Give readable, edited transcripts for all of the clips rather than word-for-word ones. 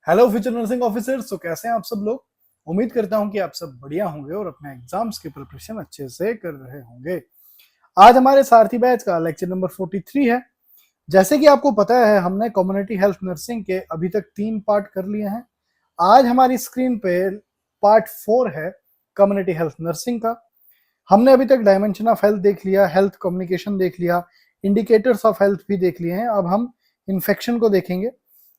Hello future nursing officers. तो कैसे हैं आप सब लोग। उम्मीद करता हूं कि आप सब बढ़िया होंगे और अपने एग्जाम्स की प्रिपरेशन अच्छे से कर रहे होंगे। आज हमारे सारथी बैच का लेक्चर नंबर 43 है। जैसे कि आपको पता है, हमने कम्युनिटी हेल्थ नर्सिंग के अभी तक 3 पार्ट कर लिए हैं। आज हमारी स्क्रीन पे पार्ट 4 है कम्युनिटी हेल्थ नर्सिंग का। हमने अभी तक डायमेंशन ऑफ हेल्थ देख लिया, हेल्थ कम्युनिकेशन देख लिया, इंडिकेटर्स ऑफ हेल्थ भी देख लिए हैं। अब हम इन्फेक्शन को देखेंगे।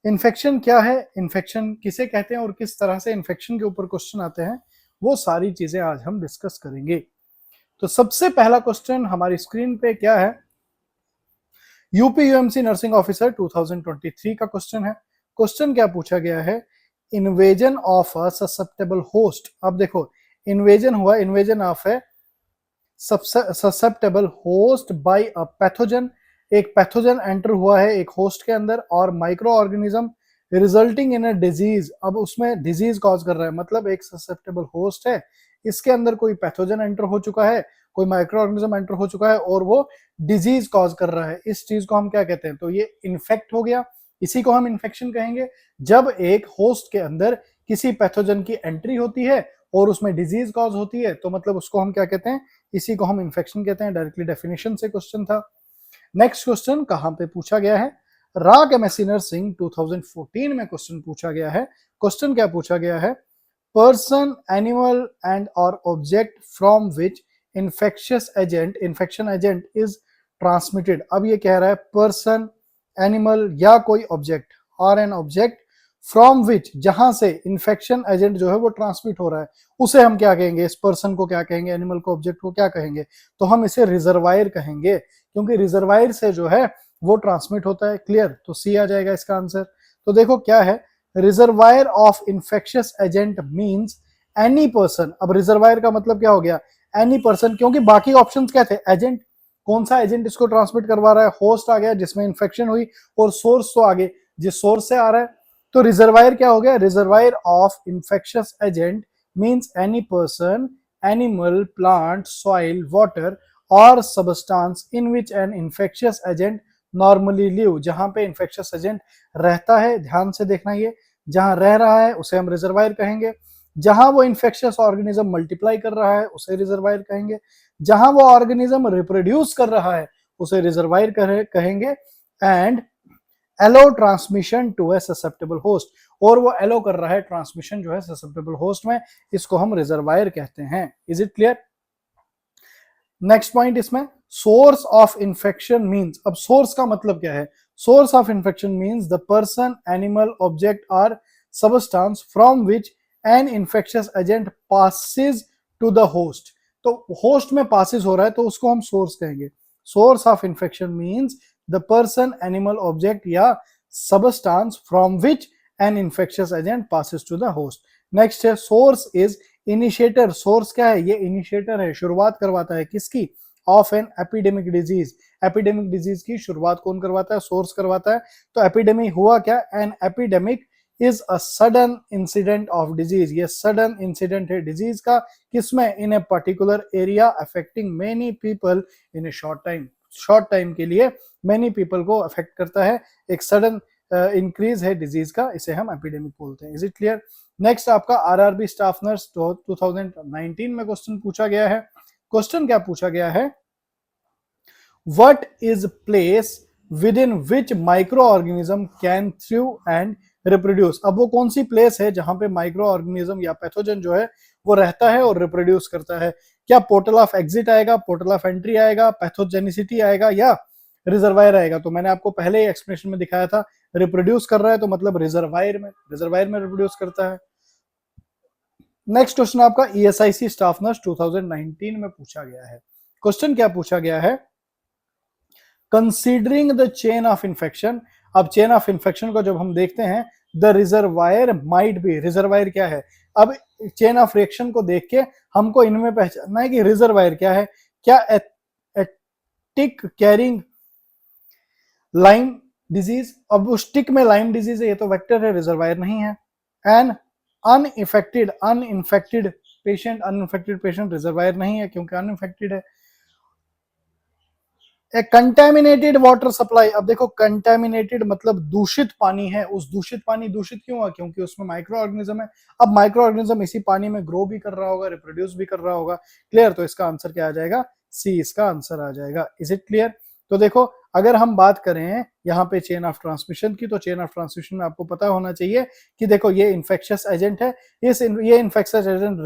इन्फेक्शन क्या है, इन्फेक्शन किसे कहते हैं और किस तरह से इन्फेक्शन के ऊपर क्वेश्चन आते हैं, वो सारी चीजें आज हम डिस्कस करेंगे। तो सबसे पहला क्वेश्चन हमारी स्क्रीन पे क्या है, यूपी यूएमसी नर्सिंग ऑफिसर 2023 का क्वेश्चन है। क्वेश्चन क्या पूछा गया है, invasion of a susceptible host. अब देखो, इन्वेजन हुआ, इन्वेजन ऑफ है susceptible host bye a pathogen. एक पैथोजन एंटर हुआ है एक होस्ट के अंदर और micro organism resulting in a disease. अब उसमें डिजीज कॉज कर रहा है, मतलब एक ससेप्टेबल होस्ट है, इसके अंदर कोई पैथोजन एंटर हो चुका है, कोई माइक्रो ऑर्गेनिज्म एंटर हो चुका है और वो डिजीज कॉज कर रहा है। इस चीज को हम क्या कहते हैं, तो ये इन्फेक्ट हो गया। इसी को हम इन्फेक्शन कहेंगे। जब एक होस्ट के अंदर किसी पैथोजन की एंट्री होती है और उसमें डिजीज कॉज होती है, तो मतलब उसको हम क्या कहते हैं, इसी को हम इन्फेक्शन कहते हैं। डायरेक्टली डेफिनेशन से क्वेश्चन था। नेक्स्ट क्वेश्चन कहां पे पूछा गया है, राग एमएससी नर्सिंग 2014 में क्वेश्चन पूछा गया है। क्वेश्चन क्या पूछा गया है, पर्सन, एनिमल एंड और object from which infection agent is transmitted. अब ये कह रहा है पर्सन, एनिमल या कोई ऑब्जेक्ट और एन ऑब्जेक्ट फ्रॉम विच, जहां से इन्फेक्शन एजेंट जो है वो ट्रांसमिट हो रहा है, उसे हम क्या कहेंगे, इस पर्सन को क्या कहेंगे, एनिमल को, ऑब्जेक्ट को क्या कहेंगे, तो हम इसे रिजर्वायर कहेंगे, क्योंकि रिजर्वायर से जो है वो ट्रांसमिट होता है। क्लियर, तो सी आ जाएगा इसका आंसर। तो देखो क्या है, reservoir of infectious agent means any person. अब रिजर्वायर का मतलब क्या हो गया, एनी पर्सन, क्योंकि बाकी ऑप्शंस क्या थे, एजेंट, कौन सा एजेंट इसको ट्रांसमिट करवा रहा है, होस्ट आ गया जिसमें इन्फेक्शन हुई, और सोर्स तो आगे जिस सोर्स से आ रहा है। तो रिजर्वायर क्या हो गया, reservoir of infectious agent means any person, animal, plant, soil, water और substance in which an infectious agent normally live. जहां पे इंफेक्शियस एजेंट रहता है, ध्यान से देखना, ये जहां रह रहा है उसे हम रिजर्वायर कहेंगे। जहां वो इंफेक्शियस ऑर्गेनिज्म मल्टीप्लाई कर रहा है उसे रिजर्वायर कहेंगे। जहां वो ऑर्गेनिज्म रिप्रोड्यूस कर रहा है उसे रिजर्वायर कहेंगे। And allow transmission to a susceptible host, और वो एलो कर रहा है ट्रांसमिशन जो है ससेप्टेबल होस्ट में, इसको हम रिजर्वायर कहते हैं। Is it clear. Next point इसमें, सोर्स ऑफ इंफेक्शन मींस। अब सोर्स का मतलब क्या है, source of infection means the person, animal, object और substance from which an infectious agent passes to the host. तो होस्ट में पासिस हो रहा है तो उसको हम सोर्स कहेंगे। Source of infection means the person, animal, object या substance from which an infectious agent passes to the host. Next है, सोर्स इज इनिशिएटर। सोर्स क्या है, ये इनिशिएटर है, शुरुआत करवाता है किसकी, of an epidemic disease. Epidemic disease की शुरुआत कौन करवाता है, सोर्स करवाता है। तो एपिडेमिक हुआ क्या, an epidemic is a sudden incident of disease. ये सडन इंसिडेंट है डिजीज का, किसमें, in a particular area affecting many people in a short time. Short time के लिए मेनी पीपल को अफेक्ट करता है, एक सडन इंक्रीज है डिजीज का, इसे हम एपिडेमिक बोलते हैं। Is it clear. नेक्स्ट आपका आरआरबी स्टाफ नर्स 2019 में क्वेश्चन पूछा गया है। क्वेश्चन क्या पूछा गया है, what is place with in which micro organism can through and reproduce. अब वो कौन सी प्लेस है जहां पे माइक्रो ऑर्गेनिज्म या पैथोजन जो है वो रहता है और रिप्रोड्यूस करता है। क्या पोर्टल ऑफ एग्जिट आएगा, पोर्टल ऑफ एंट्री आएगा, पैथोजेनिसिटी आएगा या रिजर्वायर आएगा। तो मैंने आपको पहले ही एक्सप्लेनेशन में दिखाया था, रिप्रोड्यूस कर रहा है तो मतलब रिजर्वायर में रिप्रोड्यूस करता है। नेक्स्ट क्वेश्चन आपका ईएसआईसी स्टाफ नर्स 2019 में पूछा गया है। क्वेश्चन क्या पूछा गया है, considering the chain of infection. अब चेन ऑफ इन्फेक्शन को जब हम देखते हैं, the reservoir might be, reservoir क्या है, अब चेन ऑफ रिएक्शन को देख के हमको इनमें पहचानना है कि रिजर्वायर क्या है। क्या टिक कैरिंग लाइम डिजीज, अब उस टिक में लाइम डिजीज है, ये तो वेक्टर है, रिजर्वायर नहीं है। एंड अनइंफेक्टेड पेशेंट रिजर्वायर नहीं है क्योंकि अनइंफेक्टेड है। ए कंटेमिनेटेड वाटर सप्लाई। अब देखो कंटेमिनेटेड मतलब दूषित पानी है, उस दूषित पानी दूषित क्यों हुआ? क्योंकि उसमें माइक्रो ऑर्गेनिज्म है। अब माइक्रो ऑर्गेनिज्म इसी पानी में ग्रो भी कर रहा होगा, रिप्रोड्यूस भी कर रहा होगा। क्लियर? तो इसका आंसर क्या आ जाएगा? सी इसका आंसर आ जाएगा। Is it clear? तो देखो अगर हम बात करें यहाँ पे चेन ऑफ ट्रांसमिशन की, तो चेन ऑफ ट्रांसमिशन में आपको पता होना चाहिए कि देखो ये इन्फेक्शियस एजेंट है, ये इन्फेक्शियस एजेंट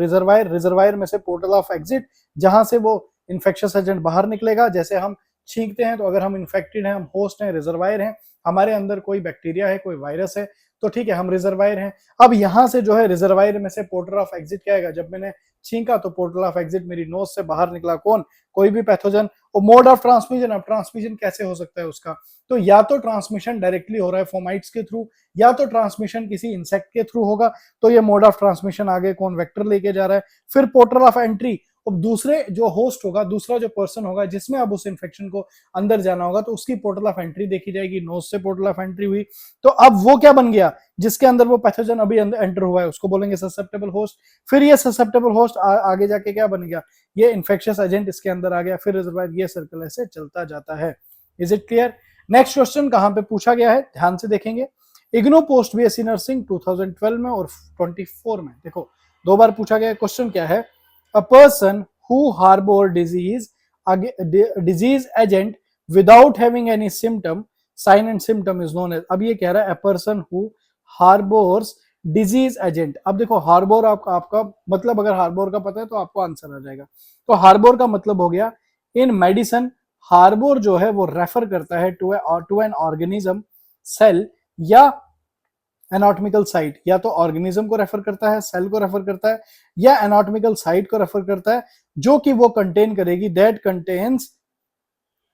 रिजर्वायर में से पोर्टल ऑफ एग्जिट, जहां से वो इन्फेक्शियस एजेंट बाहर निकलेगा। जैसे हम छींकते हैं तो अगर हम इन्फेक्टेड हैं, हम होस्ट हैं, रिजर्वायर हैं, हमारे अंदर कोई बैक्टीरिया है, कोई वायरस है, तो ठीक है हम रिजर्वायर हैं। अब यहां से जो है रिजर्वायर में से पोर्टल ऑफ एग्जिट क्या आएगा? जब मैंने छींका तो पोर्टल ऑफ एग्जिट मेरी नोज से बाहर निकला, कौन? कोई भी पैथोजन। और मोड ऑफ ट्रांसमिशन, अब ट्रांसमिशन कैसे हो सकता है उसका? तो या तो ट्रांसमिशन डायरेक्टली हो रहा है फोमाइट्स के थ्रू, या तो ट्रांसमिशन किसी इंसेक्ट के थ्रू होगा। तो ये मोड ऑफ ट्रांसमिशन आगे कौन? वेक्टर लेके जा रहा है। फिर पोर्टल ऑफ एंट्री, अब दूसरे जो होस्ट होगा, दूसरा जो पर्सन होगा जिसमें अब उस इन्फेक्शन को अंदर जाना होगा, तो उसकी पोर्टल ऑफ एंट्री देखी जाएगी। नोज से पोर्टल ऑफ एंट्री हुई, तो अब वो क्या बन गया? जिसके अंदर वो पैथोजन अभी एंटर हुआ है उसको बोलेंगे ससेप्टेबल होस्ट। फिर ये ससेप्टेबल होस्ट आगे जाके क्या बन गया? ये इन्फेक्शियस एजेंट इसके अंदर आ गया, फिर रिजर्वायर, ये सर्कल ऐसे चलता जाता है। Is it clear? Next question कहां पे पूछा गया है, ध्यान से देखेंगे। इग्नू पोस्ट बीएससी नर्सिंग 2012 में और 24 में, देखो दो बार पूछा गया। क्वेश्चन क्या है? A person who harbour disease agent without having any symptom, sign and symptom is known as. अब ये कह रहा है a person who harbours disease agent. अब देखो हार्बोर आपका मतलब अगर हार्बोर का पता है तो आपको आंसर आ जाएगा। तो हार्बोर का मतलब हो गया इन मेडिसिन। हार्बोर जो है वो रेफर करता है टू एन ऑर्गेनिज्म, सेल या एनाटॉमिकल साइट। या तो ऑर्गेनिज्म को रेफर करता है, सेल को रेफर करता है, या एनाटॉमिकल साइट को रेफर करता है, जो कि वो कंटेन करेगी दैट कंटेन्स,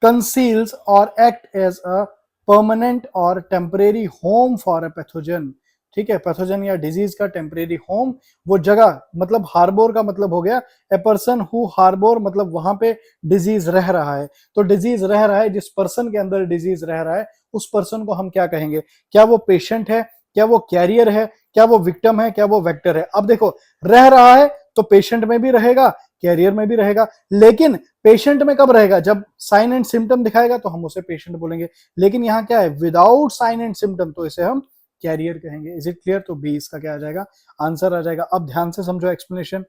कंसील्स और एक्ट एज अ परमानेंट और temporary home for a pathogen. ठीक है, पैथोजन या डिजीज का टेम्परेरी होम, वो जगह। मतलब हार्बोर का मतलब हो गया ए पर्सन हु हार्बोर, मतलब वहां पे डिजीज रह रहा है। तो डिजीज रह रहा है, जिस पर्सन के अंदर डिजीज रह रहा है उस पर्सन को हम क्या कहेंगे? क्या वो पेशेंट है, क्या वो कैरियर है, क्या वो विक्टिम है, क्या वो वेक्टर है? अब देखो रह रहा है तो पेशेंट में भी रहेगा, कैरियर में भी रहेगा। लेकिन पेशेंट में कब रहेगा? जब साइन एंड सिम्टम दिखाएगा तो हम उसे पेशेंट बोलेंगे। लेकिन यहाँ क्या है? विदाउट साइन एंड सिम्टम, तो इसे हम कैरियर कहेंगे। Is it clear? तो बी इसका क्या आ जाएगा? आंसर आ जाएगा। अब ध्यान से समझो explanation.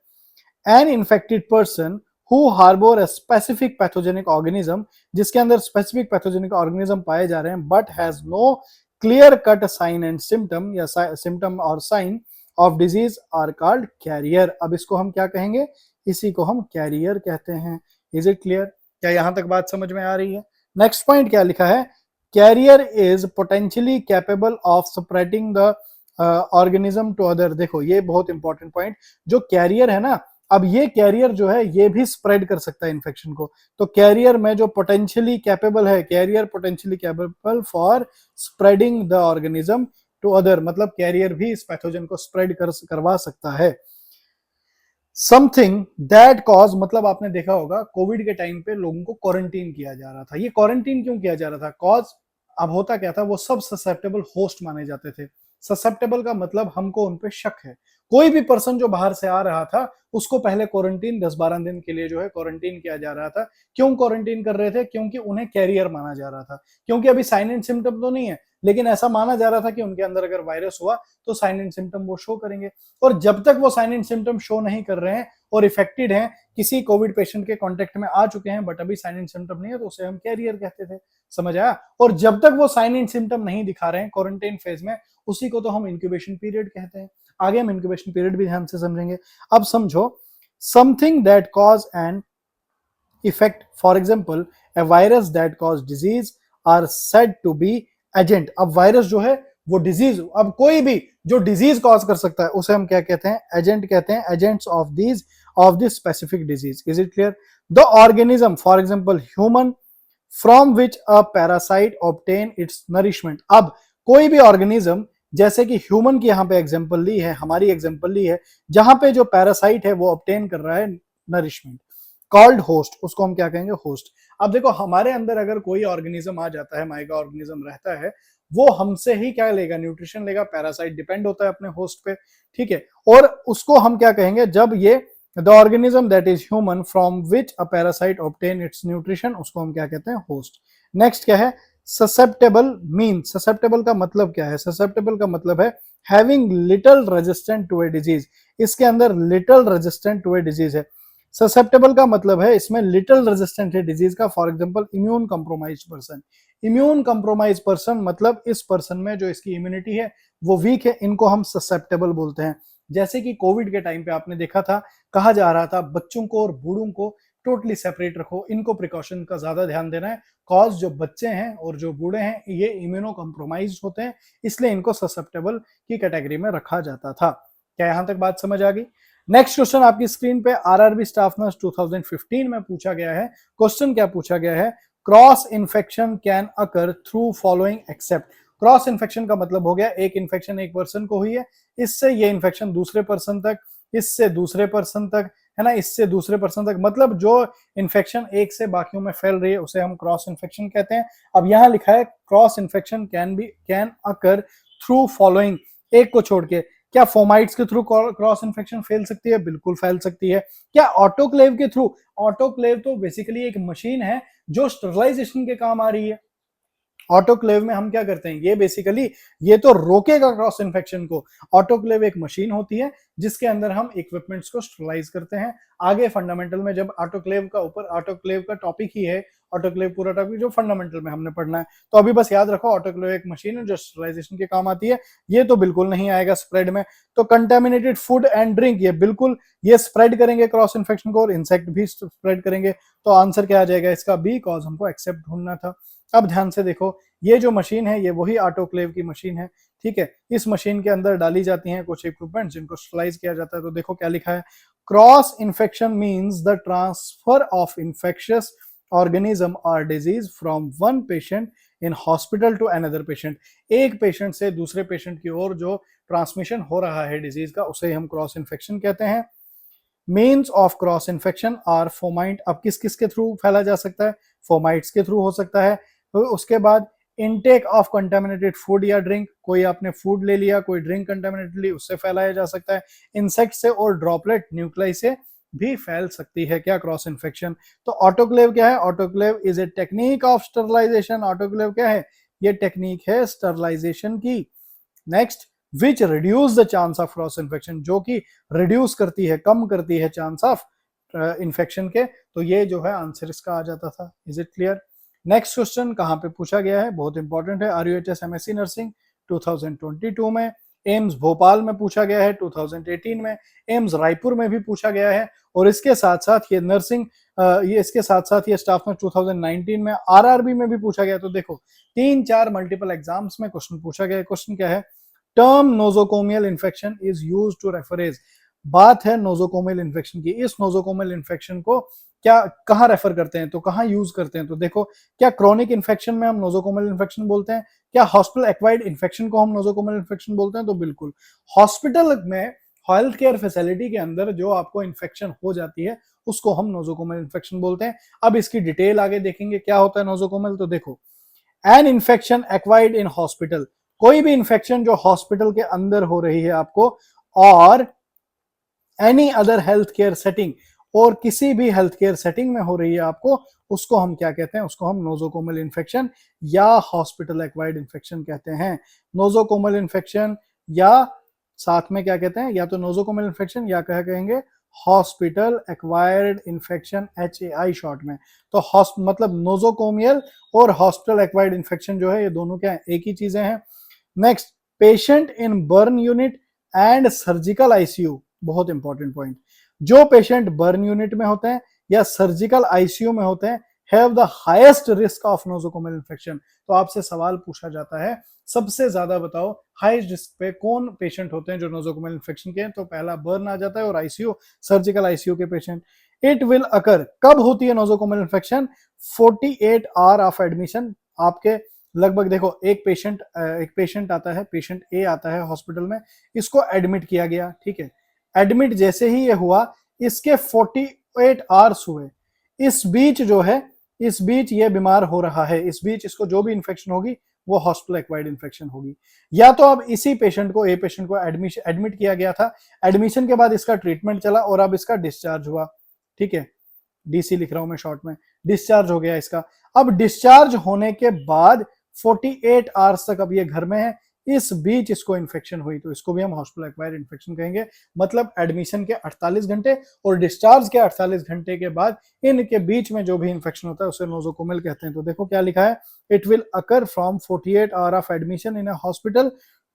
An infected person who harbour a specific pathogenic organism, जिसके अंदर स्पेसिफिक पैथोजेनिक ऑर्गेनिज्म पाए जा रहे हैं, but has no clear cut sign and symptom, या सिम्टम और sign of disease are called carrier. अब इसको हम क्या कहेंगे? इसी को हम कैरियर कहते हैं। Is it clear? क्या यहां तक बात समझ में आ रही है? नेक्स्ट पॉइंट क्या लिखा है? Carrier is potentially capable of spreading the organism to other. देखो ये बहुत इंपॉर्टेंट पॉइंट, जो कैरियर है ना, अब ये कैरियर जो है ये भी स्प्रेड कर सकता है इन्फेक्शन को। तो कैरियर में जो पोटेंशियली कैपेबल है, carrier potentially capable for spreading the organism to other, मतलब कैरियर भी इस पैथोजन को स्प्रेड करवा सकता है। समथिंग दैट कॉज, मतलब आपने देखा होगा कोविड के टाइम पे लोगों को क्वारंटीन किया जा रहा था। ये क्वारंटीन क्यों किया जा रहा था? कॉज अब होता क्या था, वो सब ससेप्टेबल होस्ट माने जाते थे। ससेप्टेबल का मतलब हमको उन पे शक है। कोई भी पर्सन जो बाहर से आ रहा था उसको पहले क्वारंटीन 10-12 दिन के लिए जो है क्वारंटीन किया जा रहा था। क्यों क्वारंटीन कर रहे थे? क्योंकि उन्हें कैरियर माना जा रहा था। क्योंकि अभी साइन एंड सिम्टम तो नहीं है, लेकिन ऐसा माना जा रहा था कि उनके अंदर अगर वायरस हुआ तो साइन एंड सिम्टम वो शो करेंगे। और जब तक वो साइन एंड सिम्टम शो नहीं कर रहे हैं और इफेक्टेड हैं, किसी कोविड पेशेंट के कांटेक्ट में आ चुके हैं बट अभी साइन एंड सिम्टम नहीं है, तो उसे हम कैरियर कहते थे। समझ आया? और जब तक वो साइन एंड सिम्टम नहीं दिखा रहे हैं क्वारंटाइन फेज में, उसी को तो हम इंक्यूबेशन पीरियड कहते हैं। आगे हम इंक्यूबेशन पीरियड भी ध्यान से समझेंगे। अब समझो, something that cause an effect, for example a virus that cause disease are said to be agent. अब वायरस जो है वो डिजीज, अब कोई भी जो डिजीज कॉज कर सकता है उसे हम क्या कहते हैं? एजेंट कहते हैं। Agents of this specific disease. Is it clear? The organism, for example human, from which a parasite obtain it's nourishment. अब कोई भी ऑर्गेनिज्म, जैसे कि ह्यूमन की यहाँ पे एग्जांपल ली है, हमारी एग्जांपल ली है, जहां पे जो पैरासाइट है वो ऑब्टेन कर रहा है नरिशमेंट, कॉल्ड होस्ट, उसको हम क्या कहेंगे? होस्ट। अब देखो हमारे अंदर अगर कोई ऑर्गेनिज्म आ जाता है, माइक्रो ऑर्गेनिज्म रहता है, वो हमसे ही क्या लेगा? न्यूट्रिशन लेगा। पैरासाइट डिपेंड होता है अपने होस्ट पे, ठीक है। और उसको हम क्या कहेंगे? जब ये the organism that is human from which a parasite obtain it's nutrition, उसको हम क्या कहते हैं, होस्ट। नेक्स्ट क्या है, ससेप्टेबल मीन, ससेप्टेबल का मतलब क्या है, ससेप्टेबल का मतलब है having little resistant to a disease, इसके अंदर little resistant to a disease है। ससेप्टेबल का मतलब है इसमें लिटल रेजिस्टेंट है डिजीज का, for example immune compromised person. Immune compromise person मतलब इस पर्सन में जो इसकी इम्यूनिटी है वो वीक है, इनको हम ससेप्टेबल बोलते हैं। जैसे कि कोविड के टाइम पे आपने देखा था, कहा जा रहा था बच्चों को और बूढ़ों को टोटली सेपरेट रखो, इनको प्रिकॉशन का ज्यादा ध्यान देना है, कॉज जो बच्चे हैं और जो बूढ़े हैं ये इम्यूनो कॉम्प्रोमाइज होते हैं, इसलिए इनको ससेप्टेबल की कैटेगरी में रखा जाता था। क्या यहां तक बात समझ आ गई? नेक्स्ट क्वेश्चन आपकी स्क्रीन पे आरआरबी स्टाफ नर्स 2015 में पूछा गया है। क्वेश्चन क्या पूछा गया है, cross infection can occur through following except. Cross infection का मतलब हो गया एक इन्फेक्शन एक पर्सन को हुई है, इससे ये इन्फेक्शन दूसरे पर्सन तक, इससे दूसरे पर्सन तक, है ना, इससे दूसरे पर्सन तक, मतलब जो इन्फेक्शन एक से बाकियों में फैल रही है उसे हम क्रॉस इन्फेक्शन कहते हैं। अब यहां लिखा है cross infection can occur through following, एक को छोड़ के। क्या फोमाइट्स के थ्रू क्रॉस इन्फेक्शन फैल सकती है? बिल्कुल फैल सकती है। क्या ऑटोक्लेव के थ्रू? ऑटोक्लेव तो बेसिकली एक मशीन है जो स्टरलाइजेशन के काम आ रही है। ऑटोक्लेव में हम क्या करते हैं, ये बेसिकली ये तो रोकेगा क्रॉस इन्फेक्शन को। ऑटोक्लेव एक मशीन होती है जिसके अंदर हम इक्विपमेंट्स को स्टरलाइज करते हैं। आगे फंडामेंटल में जब ऑटोक्लेव का ऊपर, ऑटोक्लेव का टॉपिक ही है, ऑटोक्लेव पूरा टॉपिक जो फंडामेंटल में हमने पढ़ना है, तो अभी बस याद रखो ऑटोक्लेव एक मशीन है जो स्टरलाइजेशन के काम आती है। ये तो बिल्कुल नहीं आएगा स्प्रेड में। तो कंटेमिनेटेड फूड एंड ड्रिंक, ये बिल्कुल ये स्प्रेड करेंगे क्रॉस इन्फेक्शन को, और इंसेक्ट भी स्प्रेड करेंगे। तो आंसर क्या आ जाएगा इसका? बी, कॉज हमको एक्सेप्ट ढूंढना था। अब ध्यान से देखो, ये जो मशीन है ये वही ऑटोक्लेव की मशीन है, ठीक है। इस मशीन के अंदर डाली जाती हैं कुछ इक्विपमेंट जिनको स्टरलाइज किया जाता है। तो देखो क्या लिखा है, cross infection means the transfer of infectious organism और disease from one patient in hospital to another patient. एक पेशेंट से दूसरे पेशेंट की ओर जो ट्रांसमिशन हो रहा है डिजीज का, उसे हम क्रॉस इन्फेक्शन कहते हैं। Means of cross infection are fomite. अब किस किस के थ्रू फैला जा सकता है? फोमाइट्स के थ्रू हो सकता है। तो उसके बाद इनटेक ऑफ कंटामिनेटेड फूड या ड्रिंक, कोई आपने फूड ले लिया, कोई ड्रिंक कंटामिनेटेड ली, उससे फैलाया जा सकता है। इंसेक्ट से और ड्रॉपलेट न्यूक्लाई से भी फैल सकती है क्या क्रॉस इन्फेक्शन। तो ऑटोक्लेव क्या है? Autoclave is a technique of sterilization. Autoclave क्या है? ये टेक्निक है स्टरलाइजेशन की। Next, which reduce the chance of cross infection, जो कि रिड्यूस करती है, कम करती है चांस ऑफ इन्फेक्शन के। तो ये जो है आंसर इसका आ जाता था। Is it clear? Next question कहां पे पूछा गया है, बहुत इंपॉर्टेंट है। आरयूएचएस एमएससी नर्सिंग 2022 में, एम्स भोपाल में पूछा गया है 2018 में, एम्स रायपुर में भी पूछा गया है, और इसके साथ साथ ये नर्सिंग ये इसके साथ साथ ये स्टाफ में 2019 में आरआरबी में भी पूछा गया। तो देखो 3-4 मल्टीपल एग्जाम्स में क्वेश्चन पूछा गया है। क्वेश्चन क्या है, term nosocomial infection is use to refer as. बात है नोजोकोमियल इन्फेक्शन की। इस नोजोकोमियल इन्फेक्शन को क्या कहां रेफर करते हैं, तो कहां यूज करते हैं? तो देखो, क्या क्रॉनिक इन्फेक्शन में हम नोजोकोमियल इन्फेक्शन बोलते हैं? क्या हॉस्पिटल एक्वायर्ड इन्फेक्शन को हम नोजोकोमियल इन्फेक्शन बोलते हैं? तो बिल्कुल, हॉस्पिटल में हेल्थ केयर फैसिलिटी के अंदर जो आपको इन्फेक्शन हो जाती है उसको हम नोजोकोमियल इन्फेक्शन बोलते हैं। अब इसकी डिटेल आगे देखेंगे क्या होता है नोजोकोमियल। तो देखो, an infection acquired in hospital, कोई भी इन्फेक्शन जो हॉस्पिटल के अंदर हो रही है आपको, और any other health care setting, और किसी भी हेल्थ केयर सेटिंग में हो रही है आपको, उसको हम क्या कहते हैं? उसको हम नोजोकोमल इन्फेक्शन या हॉस्पिटल एक्वायर्ड इन्फेक्शन कहते हैं। नोजोकोमल इन्फेक्शन या साथ में क्या कहते हैं, या तो नोजोकोमल इन्फेक्शन या क्या कहेंगे, hospital acquired infection, HAI short में। तो मतलब नोजोकोमियल और हॉस्पिटल एक्वायर्ड इन्फेक्शन जो है ये दोनों क्या है? एक ही चीजें हैं। Next, patient in burn unit and surgical ICU, बहुत इंपॉर्टेंट पॉइंट। जो पेशेंट बर्न यूनिट में होते हैं या सर्जिकल आईसीयू में होते हैं, have the highest risk of nosocomial infection. तो आपसे सवाल पूछा जाता है, सबसे ज्यादा बताओ हाईएस्ट रिस्क पे कौन पेशेंट होते हैं जो नोजोकोमियल इन्फेक्शन के हैं? तो पहला बर्न आ जाता है, और आईसीयू, सर्जिकल आईसीयू के पेशेंट। इट विल अकर, कब होती है nosocomial infection? 48 hour of admission. आपके लगभग देखो, एक पेशेंट आता है, पेशेंट ए आता है हॉस्पिटल में, इसको एडमिट किया गया, ठीक है। एडमिट जैसे ही ये हुआ, इसके 48 आवर्स हुए, इस बीच जो है, इस बीच ये बीमार हो रहा है, इस बीच इसको जो भी इन्फेक्शन होगी वो हॉस्पिटल एक्वायर्ड इन्फेक्शन होगी। या तो अब इसी पेशेंट को एडमिट किया गया था, एडमिशन के बाद इसका ट्रीटमेंट चला और अब इसका डिस्चार्ज हुआ, ठीक है, डीसी लिख रहा हूं मैं शॉर्ट में, डिस्चार्ज हो गया इसका। अब डिस्चार्ज होने के बाद 48 आवर्स तक अब ये घर में है, इस बीच इसको इन्फेक्शन हुई तो इसको भी हम हॉस्पिटल एक्वायर्ड इन्फेक्शन कहेंगे। मतलब एडमिशन के 48 घंटे और डिस्चार्ज के 48 घंटे के बाद इनके बीच में जो भी इन्फेक्शन होता है उसे नोजोकोमियल कहते हैं। तो देखो क्या लिखा है, it will occur from 48 hour of admission in a hospital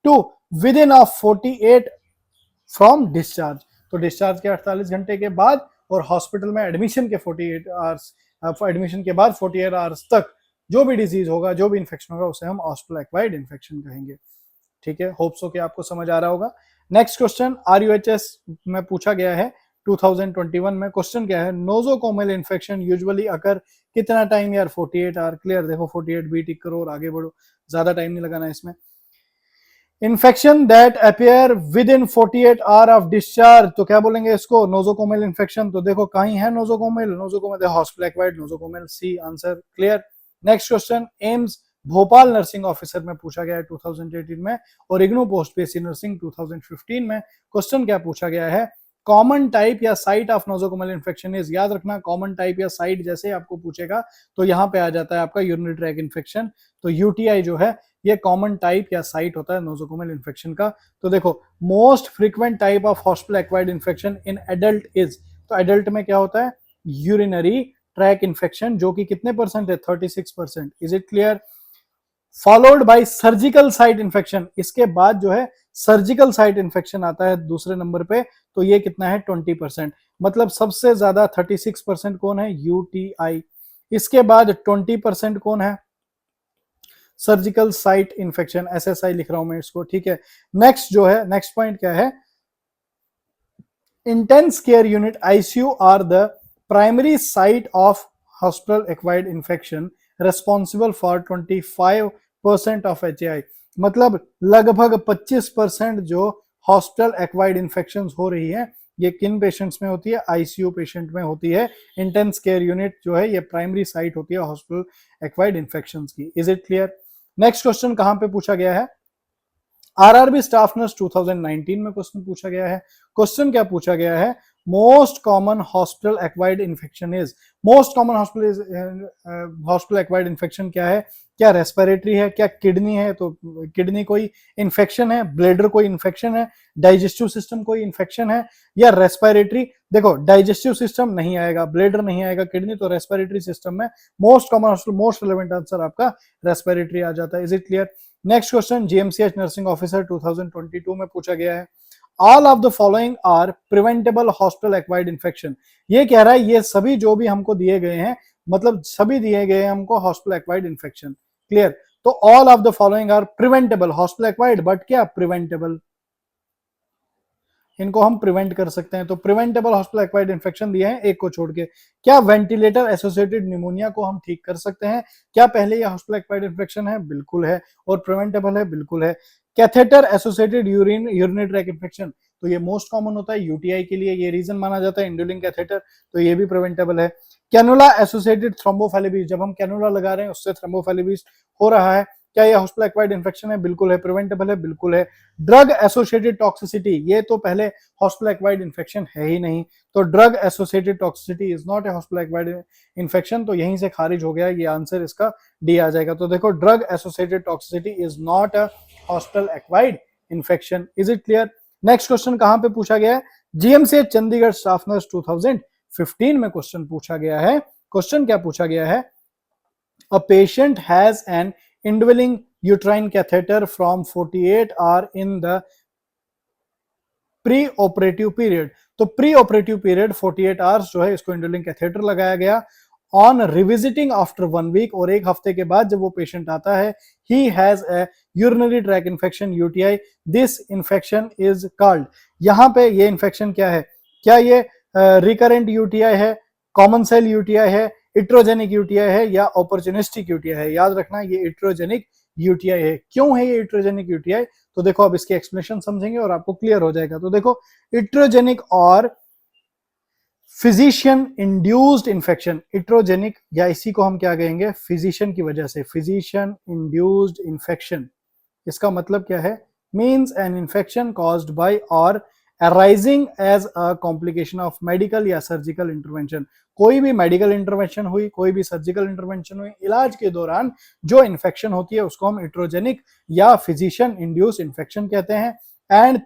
to within of 48 from discharge. तो डिस्चार्ज के 48 घंटे के बाद और हॉस्पिटल में एडमिशन के 48 आवर्स, एडमिशन के बाद 48 आवर्स तक जो भी डिजीज होगा, जो भी इन्फेक्शन होगा उसे हम हॉस्पिटल एक्वायर्ड इन्फेक्शन कहेंगे। ठीक है, होप सो कि आपको समझ आ रहा होगा। नेक्स्ट क्वेश्चन आरयूएचएस में पूछा गया है 2021 में। क्वेश्चन क्या है, नोजोकोमियल इन्फेक्शन यूजुअली अकर कितना टाइम यार, 48 आवर। क्लियर, देखो 48 बी टिक करो और आगे बढ़ो, ज्यादा टाइम नहीं लगाना इसमें। Infection that appear with in 48 hour of discharge, तो क्या बोलेंगे इसको, नोजोकोमियल इन्फेक्शन। तो देखो कहीं है nosocomial hospital acquired nosocomial, C answer. Clear. Next question AIIMS Bhopal nursing officer में पूछा गया है 2018 में और इग्नू पोस्ट पीएससी नर्सिंग 2015 में। क्वेश्चन क्या पूछा गया है, कॉमन टाइप या site of nosocomial infection is. याद रखना कॉमन टाइप या साइट जैसे आपको पूछेगा तो यहाँ पे आ जाता है आपका यूरिनरी ट्रैक इन्फेक्शन। तो यूटीआई जो है ये कॉमन टाइप या साइट होता है नोजोकोमियल इन्फेक्शन का। तो देखो most frequent type of hospital acquired infection in adult is, तो एडल्ट में क्या होता है, यूरिनरी ट्रैक इन्फेक्शन, जो कि कितने परसेंट है, 36%। Is it clear. Followed by surgical site infection, इसके बाद जो है सर्जिकल साइट इन्फेक्शन आता है दूसरे नंबर पे, तो ये कितना है 20%। मतलब सबसे ज्यादा 36% कौन है, यूटीआई। इसके बाद 20% कौन है, सर्जिकल साइट इन्फेक्शन, एसएसआई लिख रहा हूं मैं इसको, ठीक है। नेक्स्ट जो है, नेक्स्ट पॉइंट क्या है, intense care unit ICU are the primary site of hospital acquired infection responsible for 25% of HAI. मतलब लगभग 25% जो हॉस्पिटल एक्वायर्ड इन्फेक्शन हो रही है ये किन पेशेंट्स में होती है, आईसीयू पेशेंट में होती है। इंटेंस केयर यूनिट जो है ये प्राइमरी साइट होती है हॉस्पिटल एक्वायर्ड इन्फेक्शंस की। Is it clear. Next question कहां पे पूछा गया है, आरआरबी स्टाफ नर्स 2019 में क्वेश्चन पूछा गया है। क्वेश्चन क्या पूछा गया है, most common hospital acquired infection is. Most common hospital acquired infection क्या है, क्या रेस्पिरेटरी है, क्या किडनी है, तो किडनी कोई इन्फेक्शन है, ब्लैडर कोई इन्फेक्शन है, डाइजेस्टिव सिस्टम कोई इन्फेक्शन है, या रेस्पिरेटरी। देखो डाइजेस्टिव सिस्टम नहीं आएगा, ब्लैडर नहीं आएगा, किडनी, तो रेस्पिरेटरी सिस्टम में most common hospital, most relevant answer आपका रेस्पिरेटरी आ जाता है। Is it clear. Next question GMCH nursing officer 2022 में पूछा गया है, all of the following are preventable hospital acquired infection. ये कह रहा है ये सभी जो भी हमको दिए गए हैं, मतलब सभी दिए गए हैं हमको हॉस्पिटल एक्वायर्ड इन्फेक्शन। क्लियर। तो all of the following are preventable hospital acquired, but क्या प्रिवेंटेबल, इनको हम प्रिवेंट कर सकते हैं। तो प्रिवेंटेबल हॉस्पिटल एक्वायर्ड इन्फेक्शन दिए हैं एक को छोड़ के। क्या वेंटिलेटर एसोसिएटेड निमोनिया को हम ठीक कर सकते हैं, क्या पहले ये हॉस्पिटल एक्वायर्ड इन्फेक्शन है, बिल्कुल है, और प्रिवेंटेबल है, बिल्कुल है। Catheter associated urinary track infection, तो ये मोस्ट कॉमन होता है यूटीआई के लिए, ये रीजन माना जाता है इंडोलिंग कैथेटर, तो ये भी प्रिवेंटेबल है। कैनुला एसोसिएटेड थ्रोम्बोफेलेबिस, जब हम कैनुला लगा रहे हैं उससे थ्रोम्बोफेलेबिस हो रहा है, क्या ये हॉस्पिटल एक्वायर्ड इन्फेक्शन है, बिल्कुल है, प्रिवेंटेबल है, बिल्कुल है। ड्रग एसोसिएटेड टॉक्सिसिटी, ये तो पहले हॉस्पिटल एक्वायर्ड इन्फेक्शन है ही नहीं, तो drug associated toxicity is not a hospital acquired infection, तो यहीं से खारिज हो गया, ये आंसर इसका डी आ जाएगा। तो देखो drug associated toxicity is not a hospital acquired infection. Is it clear. Next question कहां पे पूछा गया है, जीएमसीएच चंडीगढ़ स्टाफ नर्स 2015 में क्वेश्चन पूछा गया है। क्वेश्चन क्या पूछा गया है, a patient has an indwelling uterine catheter from 48 hour in the pre-operative period। तो pre-operative period 48 hours जो है इसको indwelling catheter लगाया गया। ऑन रिविजिटिंग आफ्टर 1 वीक, और एक हफ्ते के बाद जब वो पेशेंट आता है, he has a urinary track infection UTI, this infection is called. यहां पे ये इन्फेक्शन क्या है, क्या ये रिकरेंट यूटीआई है, कॉमन सेल यूटीआई है, इट्रोजेनिक यूटीआई है, या अपॉर्चुनिस्टिक यूटीआई है। याद रखना ये इट्रोजेनिक यूटीआई है। क्यों है ये इट्रोजेनिक यूटीआई, तो देखो अब इसके एक्सप्लेनेशन समझेंगे और आपको क्लियर हो जाएगा। तो देखो इट्रोजेनिक और फिजिशियन इंड्यूस्ड इन्फेक्शन, इट्रोजेनिक, या इसी को हम क्या कहेंगे, फिजिशियन की वजह से, फिजिशियन इंड्यूस्ड इन्फेक्शन। इसका मतलब क्या है, means an infection caused by और arising as a complication of medical या सर्जिकल इंटरवेंशन। कोई भी मेडिकल इंटरवेंशन हुई, कोई भी सर्जिकल इंटरवेंशन हुई, इलाज के दौरान जो इन्फेक्शन होती है उसको हम इट्रोजेनिक या फिजिशियन इंड्यूस्ड इन्फेक्शन कहते हैं। एंड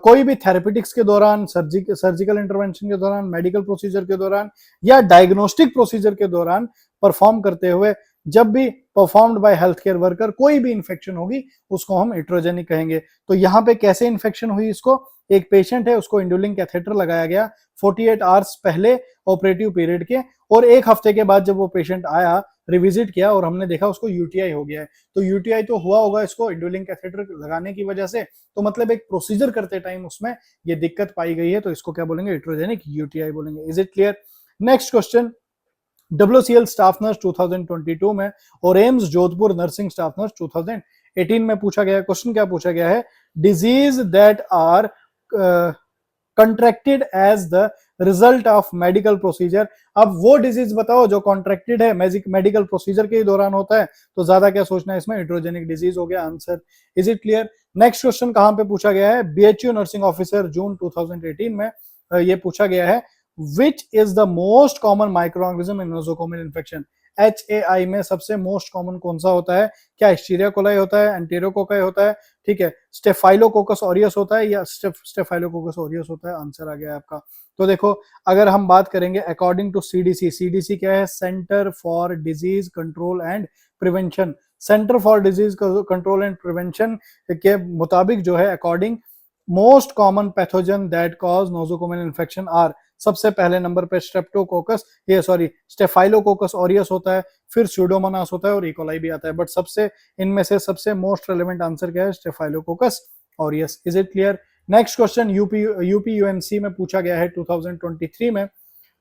कोई भी थेरेपेटिक्स के दौरान, सर्जिकल इंटरवेंशन के दौरान, मेडिकल प्रोसीजर के दौरान या डायग्नोस्टिक प्रोसीजर के दौरान परफॉर्म करते हुए जब भी performed by health care worker कोई भी इंफेक्शन होगी उसको हम इट्रोजेनिक कहेंगे। तो यहाँ पे कैसे इंफेक्शन हुई, इसको एक पेशेंट है उसको इंडुलिंग कैथेटर लगाया गया 48 आवर्स पहले ऑपरेटिव पीरियड के, और एक हफ्ते के बाद जब वो पेशेंट आया, रिविजिट किया और हमने देखा उसको यूटीआई हो गया है। तो यूटीआई तो हुआ होगा इसको इंडुलिंग कैथेटर लगाने की वजह से, तो मतलब एक प्रोसीजर करते टाइम उसमें ये दिक्कत पाई गई है, तो इसको क्या बोलेंगे, इट्रोजेनिक यूटीआई बोलेंगे। Is it clear? Next question, WCL staff nurse 2022 में और AIIMS Jodhpur nursing staff nurse 2018 में पूछा गया है। क्वेश्चन क्या पूछा गया है, disease that are contracted as the result of medical procedure. अब वो डिजीज बताओ जो कॉन्ट्रैक्टेड है मेडिकल प्रोसीजर के दौरान होता है, तो ज्यादा क्या सोचना है इसमें, इट्रोजेनिक डिजीज हो गया answer. Is it clear? Next question कहां पे पूछा गया है, BHU नर्सिंग ऑफिसर जून 2018 में ये पूछा गया है, which is the most common microorganism in nosocomial infection. HAI में सबसे मोस्ट कॉमन कौन सा होता है, क्या एस्टीरिया कोलाई होता है, एंटेरोकोकाई होता है, ठीक है, स्टेफाइलोकोकस ऑरियस होता है या स्टेफाइलोकोकस ऑरियस होता है, आंसर आ गया आपका। तो देखो अगर हम बात करेंगे अकॉर्डिंग टू CDC, CDC क्या है, centre for disease control and prevention, centre for disease control and prevention के मुताबिक जो है, according most common pathogen that cause nosocomial infection are, सबसे पहले नंबर पे स्ट्रेप्टोकोकस, ये सॉरी स्टेफाइलोकोकस ऑरियस होता है, फिर स्यूडोमोनास होता है और इकोलाई भी आता है, बट सबसे इनमें से सबसे मोस्ट रेलेवेंट आंसर क्या है, staphylococcus aureus. Is it clear? Next question UP UMC में पूछा गया है 2023 में,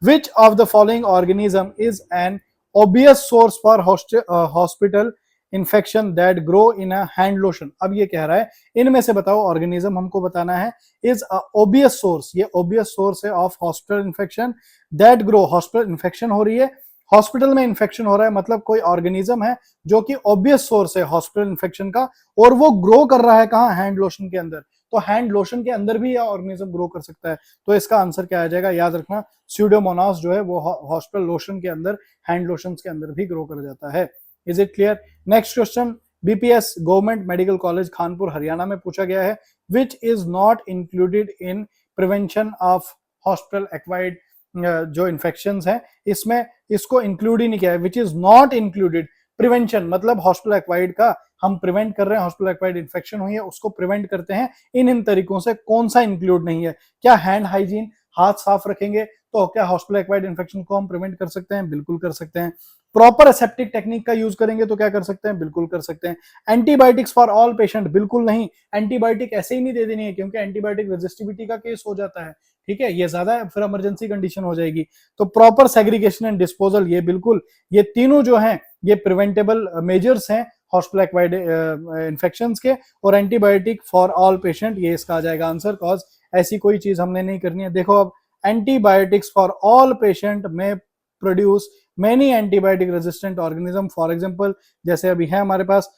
विच of the following organism is an obvious source for hospital infection that grow in a hand lotion. अब ये कह रहा है इनमें से बताओ ऑर्गेनिज्म, हमको बताना है, इज अ ऑब्वियस सोर्स, ये ऑब्वियस सोर्स है of hospital infection that grow, hospital infection हो रही है, हॉस्पिटल में इन्फेक्शन हो रहा है, मतलब कोई ऑर्गेनिज्म है जो कि ऑब्वियस सोर्स है हॉस्पिटल इन्फेक्शन का, और वो ग्रो कर रहा है कहां, हैंड लोशन के अंदर। तो हैंड लोशन के अंदर भी यह ऑर्गेनिज्म ग्रो कर सकता है, तो इसका आंसर क्या आ जाएगा, याद रखना, स्यूडोमोनास जो है वो हॉस्पिटल लोशन के अंदर, हैंड लोशन के अंदर भी ग्रो कर जाता है। Is it clear? Next question, BPS government medical college Kanpur Haryana में पूछा गया है, which is not included in prevention of hospital acquired जो इन्फेक्शंस हैं, इसमें इसको इंक्लूड ही नहीं किया है, which is not included, prevention मतलब हॉस्पिटल एक्वायर्ड का हम प्रिवेंट कर रहे हैं, हॉस्पिटल एक्वायर्ड इन्फेक्शन हुई है उसको प्रिवेंट करते हैं, इन तरीकों से कौन सा इंक्लूड नहीं है, क्या हैंड हाइजीन, हाथ साफ रखेंगे तो क्या हॉस्पिटल एक्वायर्ड इन्फेक्शन को हम प्रिवेंट कर सकते हैं, बिल्कुल कर सकते हैं, प्रॉपर एसेप्टिक टेक्निक का यूज करेंगे तो क्या कर सकते हैं, बिल्कुल कर सकते हैं, एंटीबायोटिक्स फॉर ऑल पेशेंट, बिल्कुल नहीं, एंटीबायोटिक ऐसे ही नहीं दे देनी है क्योंकि एंटीबायोटिक रेजिस्टिविटी का केस हो जाता है, ठीक है, ये ज्यादा फिर इमरजेंसी कंडीशन हो जाएगी। तो प्रॉपर सेग्रीगेशन एंड डिस्पोजल, ये बिल्कुल, ये तीनों जो हैं ये प्रिवेंटेबल मेजर्स हैं हॉस्पिटल एक्वायर्ड इन्फेक्शंस के, और एंटीबायोटिक फॉर ऑल पेशेंट ये इसका आ जाएगा आंसर, कॉज ऐसी कोई चीज हमने नहीं करनी है। देखो अब एंटीबायोटिक्स फॉर ऑल पेशेंट में produce many antibiotic resistant organism, for example जैसे अभी है हमारे पास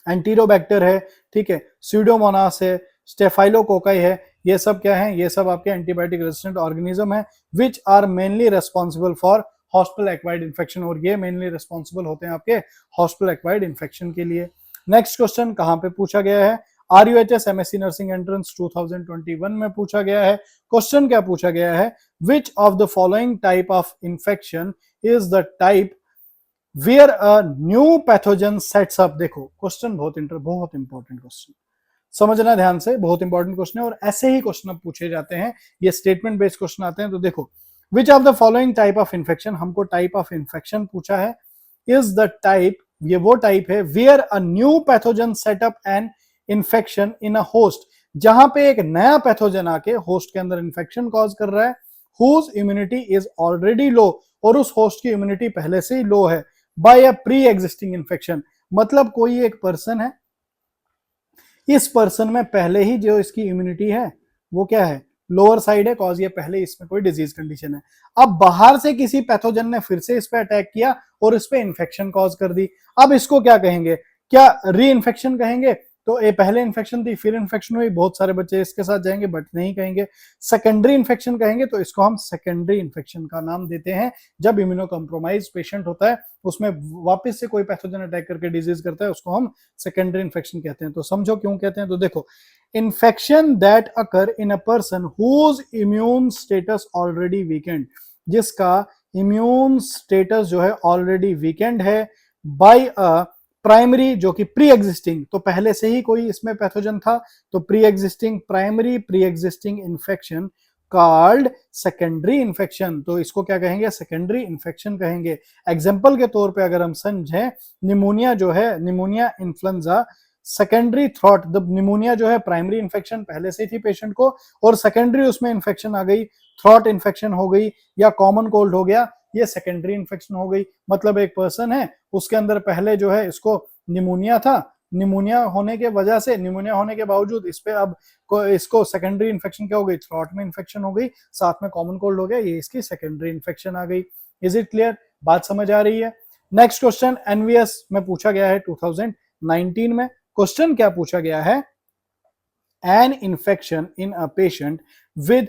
एंटीरोबैक्टर है, ठीक है, स्यूडोमोनास है, स्टेफाइलोकोकाई है, ये सब क्या है, ये सब आपके एंटीबायोटिक रेजिस्टेंट ऑर्गेनिज्म है, which are mainly responsible for hospital acquired infection, और ये मेनली रेस्पॉन्सिबल होते हैं आपके हॉस्पिटल एक्वायर्ड इन्फेक्शन के लिए। नेक्स्ट क्वेश्चन कहां पे पूछा गया है, RUHS MSc नर्सिंग एंट्रेंस 2021 में पूछा गया है। क्वेश्चन क्या पूछा गया है, which of the following type of infection is the type where a new pathogen sets up. देखो क्वेश्चन बहुत इंपॉर्टेंट क्वेश्चन, समझना ध्यान से, बहुत इंपॉर्टेंट क्वेश्चन है, और ऐसे ही क्वेश्चन अब पूछे जाते हैं, ये स्टेटमेंट बेस्ड क्वेश्चन आते हैं। तो देखो which of the following type of infection, हमको टाइप ऑफ इंफेक्शन पूछा है, इज द टाइप, ये वो टाइप है where a new pathogen set up an infection in a host, जहां पे एक नया पैथोजन आके होस्ट के अंदर इन्फेक्शन कॉज कर रहा है, हुज इम्यूनिटी इज ऑलरेडी लो, और उस होस्ट की इम्यूनिटी पहले से ही लो है, by a pre existing infection, मतलब कोई एक पर्सन है, इस पर्सन में पहले ही जो इसकी इम्यूनिटी है वो क्या है, लोअर साइड है कॉज ये पहले इसमें कोई डिजीज कंडीशन है। अब बाहर से किसी पैथोजन ने फिर से इस पे अटैक किया और इस पे इन्फेक्शन कॉज कर दी। अब इसको क्या कहेंगे, क्या री इन्फेक्शन कहेंगे? तो ये पहले इन्फेक्शन थी फिर इन्फेक्शन हुई, बहुत सारे बच्चे इसके साथ जाएंगे बट नहीं कहेंगे। सेकेंडरी इन्फेक्शन कहेंगे, तो इसको हम सेकेंडरी इन्फेक्शन का नाम देते हैं जब इम्यूनो कॉम्प्रोमाइज पेशेंट होता है, उसमें वापस से कोई पैथोजन अटैक करके डिजीज करता है, उसको हम सेकेंडरी इन्फेक्शन कहते हैं। तो समझो क्यों कहते हैं। तो देखो, infection that occur in a person whose immune status already weakened, जिसका इम्यून स्टेटस जो है ऑलरेडी वीकेंड है, बाय अ प्राइमरी, जो कि प्री एग्जिस्टिंग, तो पहले से ही कोई इसमें पैथोजन था, तो pre existing, primary pre existing infection called secondary infection. तो इसको क्या कहेंगे, सेकेंडरी इन्फेक्शन कहेंगे। एग्जांपल के तौर पे अगर हम समझें, निमोनिया जो है, pneumonia influenza secondary throat, the pneumonia जो है प्राइमरी इन्फेक्शन पहले से थी पेशेंट को, और सेकेंडरी उसमें इन्फेक्शन आ गई, थ्रॉट इन्फेक्शन हो गई या कॉमन कोल्ड हो गया, ये सेकेंडरी इन्फेक्शन हो गई। मतलब एक पर्सन है, उसके अंदर पहले जो है इसको निमोनिया था, निमोनिया होने के वजह से, निमोनिया होने के बावजूद इस पे अब इसको सेकेंडरी इन्फेक्शन क्या हो गई, थ्रॉट में इन्फेक्शन हो गई, साथ में कॉमन कोल्ड हो गया, ये इसकी सेकेंडरी इन्फेक्शन आ गई। Is it clear? बात समझ आ रही है? नेक्स्ट क्वेश्चन एनवीएस में पूछा गया है 2019 में। क्वेश्चन क्या पूछा गया है, N infection in a patient with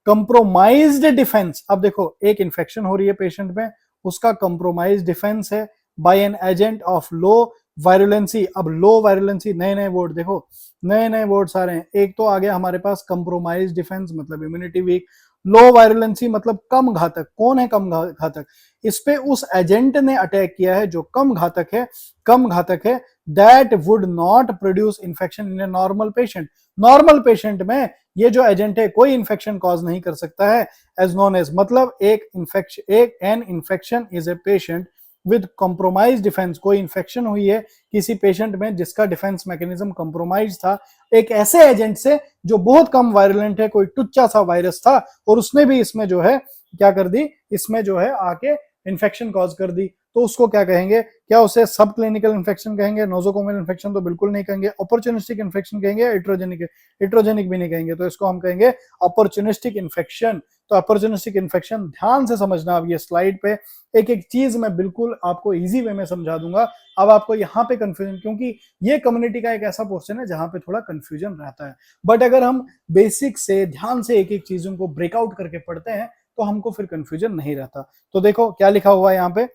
compromised defence. अब देखो, एक इन्फेक्शन हो रही है पेशेंट में, उसका कंप्रोमाइज डिफेंस है by an agent of low virulency. अब लो वायरुलेंसी, नए नए वर्ड देखो, नए नए वर्ड्स आ रहे हैं। एक तो आ गया हमारे पास कंप्रोमाइज डिफेंस, मतलब इम्यूनिटी वीक। लो वायरुलेंसी मतलब कम घातक। कौन है कम घातक? इस पे उस एजेंट ने अटैक किया है जो कम घातक है, कम घातक है, that would not produce infection in a normal patient. Normal patient में ये जो एजेंट है कोई इन्फेक्शन कॉज नहीं कर सकता है, एज नोन एज, मतलब एक इन्फेक्शन, एक an infection is a patient with compromise defence. कोई इन्फेक्शन हुई है किसी पेशेंट में जिसका डिफेंस मैकेनिज्म कॉम्प्रोमाइज था, एक ऐसे एजेंट से जो बहुत कम वायरुलेंट है, कोई टुच्चा सा वायरस था और उसने भी इसमें जो है क्या कर दी, इसमें जो है आके इन्फेक्शन कॉज कर दी, तो उसको क्या कहेंगे? क्या उसे सब क्लिनिकल इन्फेक्शन कहेंगे? नोजोकोमियल इन्फेक्शन तो बिल्कुल नहीं कहेंगे। अपॉर्चुनिस्टिक इन्फेक्शन कहेंगे या इट्रोजेनिक? इट्रोजेनिक भी नहीं कहेंगे, तो इसको हम कहेंगे अपॉर्चुनिस्टिक इन्फेक्शन। तो अपॉर्चुनिस्टिक इन्फेक्शन ध्यान से समझना। अब ये स्लाइड पे एक एक चीज मैं बिल्कुल आपको इजी वे में समझा दूंगा। अब आपको यहाँ पे कंफ्यूजन, क्योंकि ये कम्युनिटी का एक ऐसा पोर्शन है जहां पे थोड़ा कंफ्यूजन रहता है, बट अगर हम बेसिक से ध्यान से एक एक चीजों को ब्रेकआउट करके पढ़ते हैं तो हमको फिर कंफ्यूजन नहीं रहता। तो देखो क्या लिखा हुआ है यहाँ पे,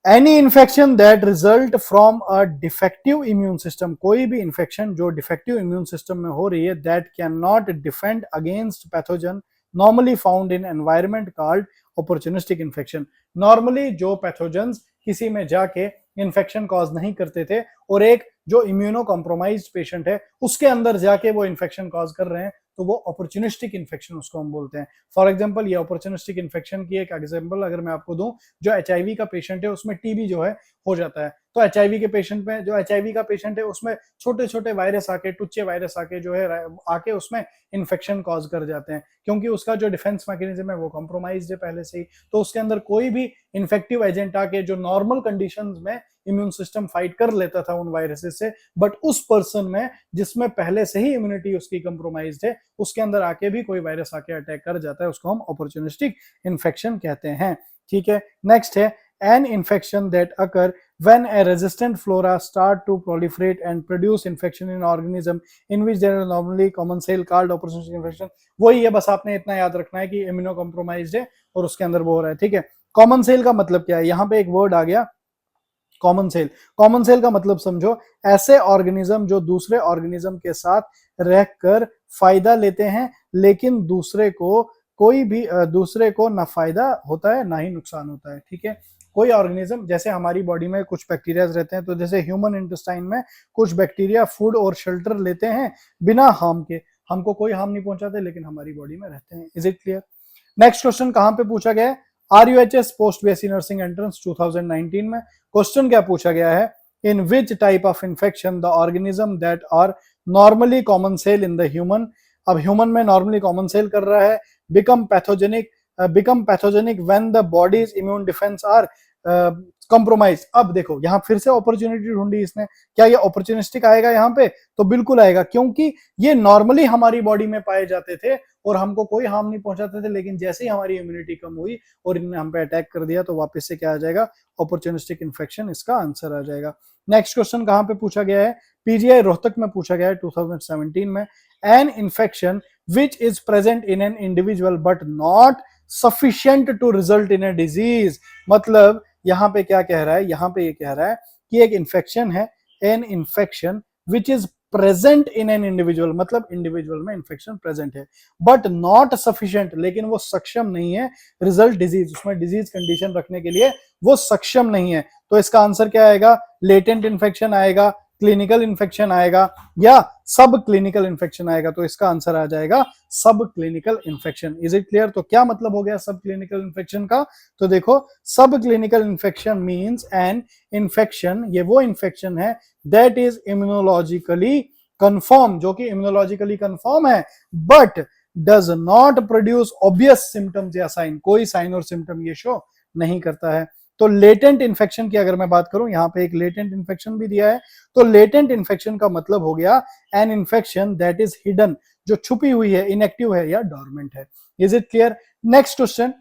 any infection that result from a defective immune system, कोई भी इन्फेक्शन जो डिफेक्टिव इम्यून सिस्टम में हो रही है, that can not defend against pathogen normally found in environment called opportunistic infection. Normally जो पैथोजेंस किसी में जाके इन्फेक्शन कॉज नहीं करते थे और एक जो इम्यूनो कॉम्प्रोमाइज्ड पेशेंट है उसके अंदर जाके वो इन्फेक्शन कॉज कर रहे हैं, तो वो अपॉर्चुनिस्टिक इन्फेक्शन उसको हम बोलते हैं। फॉर एग्जांपल, ये अपॉर्चुनिस्टिक इन्फेक्शन की एक एग्जांपल अगर मैं आपको दूं, जो एचआईवी का पेशेंट है उसमें टीबी जो है हो जाता है, तो एचआईवी के पेशेंट में, जो एचआईवी का पेशेंट है उसमें छोटे छोटे वायरस आके, टुच्चे वायरस आके जो है आके उसमें इन्फेक्शन कॉज कर जाते हैं, क्योंकि उसका जो डिफेंस मैकेनिज्म है वो कॉम्प्रोमाइज्ड है पहले से ही। तो उसके अंदर कोई भी इन्फेक्टिव एजेंट आके जो नॉर्मल कंडीशंस में इम्यून सिस्टम फाइट कर लेता था उन वायरसेस से, बट उस पर्सन में जिसमें पहले से ही इम्यूनिटी उसकी कंप्रोमाइज्ड है, उसके अंदर आके भी कोई वायरस आके अटैक कर जाता है, उसको हम अपॉर्चुनिस्टिक इन्फेक्शन कहते हैं। ठीक है, नेक्स्ट है an infection that occur when a resistant flora start to proliferate and produce infection in organism in which there are normally common cell called opportunistic infection। वही है, बस आपने इतना याद रखना है कि इम्यूनो कॉम्प्रोमाइज्ड है और उसके अंदर वो हो रहा है। ठीक है, कॉमन सेल का मतलब क्या है? यहाँ पे एक वर्ड आ गया कॉमन सेल। कॉमन सेल का मतलब समझो, ऐसे ऑर्गेनिज्म जो दूसरे ऑर्गेनिज्म के साथ रहकर फायदा लेते हैं, लेकिन दूसरे को कोई भी दूसरे को ना फायदा होता है ना ही नुकसान होता है। ठीक है, कोई ऑर्गेनिज्म, जैसे हमारी बॉडी में कुछ बैक्टीरिया रहते हैं, तो जैसे ह्यूमन इंटेस्टाइन में कुछ बैक्टीरिया फूड और शेल्टर लेते हैं बिना हार्म के, हमको कोई हार्म नहीं पहुंचाते लेकिन हमारी बॉडी में रहते हैं। Is it clear? Next question कहां पे पूछा गया है? RUHS post BSc nursing entrance 2019 में क्वेश्चन क्या पूछा गया है? In which type of infection the organism that are normally commensal in the human, अब ह्यूमन में नॉर्मली कॉमन सेल कर रहा है, become pathogenic when the body's immune defense are compromise. अब देखो यहाँ फिर से अपॉर्चुनिटी ढूंढी इसने, क्या ये अपॉर्चुनिस्टिक आएगा यहाँ पे? तो बिल्कुल आएगा, क्योंकि ये नॉर्मली हमारी बॉडी में पाए जाते थे और हमको कोई हार्म नहीं पहुंचाते थे, लेकिन जैसे ही हमारी इम्यूनिटी कम हुई और इन्होंने हम पे अटैक कर दिया तो वापस से क्या आ जाएगा? अपॉर्चुनिस्टिक इन्फेक्शन, इसका आंसर आ जाएगा। नेक्स्ट क्वेश्चन कहां पे पूछा गया है? पीजीआई रोहतक में पूछा गया है 2017 में। An infection which is present in an individual but not sufficient to result in a disease. मतलब यहां पे क्या कह रहा है? यहां पे ये कह रहा है कि एक इन्फेक्शन है, N infection which is present in an individual, मतलब इंडिविजुअल में इन्फेक्शन प्रेजेंट है, बट नॉट सफिशिएंट, लेकिन वो सक्षम नहीं है रिजल्ट डिजीज, उसमें डिजीज कंडीशन रखने के लिए वो सक्षम नहीं है। तो इसका आंसर क्या आएगा? लेटेंट इन्फेक्शन आएगा, क्लिनिकल इन्फेक्शन आएगा, या सब क्लिनिकल इन्फेक्शन आएगा? तो इसका आंसर आ जाएगा सब clinical infection. Is it clear? तो क्या मतलब हो गया सब क्लिनिकल इन्फेक्शन का? तो देखो, सब clinical infection means an infection, ये वो इन्फेक्शन है दैट इज इम्यूनोलॉजिकली कंफर्म, जो कि इम्यूनोलॉजिकली कंफर्म है, but does not produce obvious symptoms या साइन, कोई साइन और सिम्टम ये शो नहीं करता है। तो लेटेंट इन्फेक्शन की अगर मैं बात करूं, यहां पे एक लेटेंट इन्फेक्शन भी दिया है, तो लेटेंट इन्फेक्शन का मतलब हो गया an infection that is hidden, जो छुपी हुई है, इनएक्टिव है या डोरमेंट है। Is it clear? Next question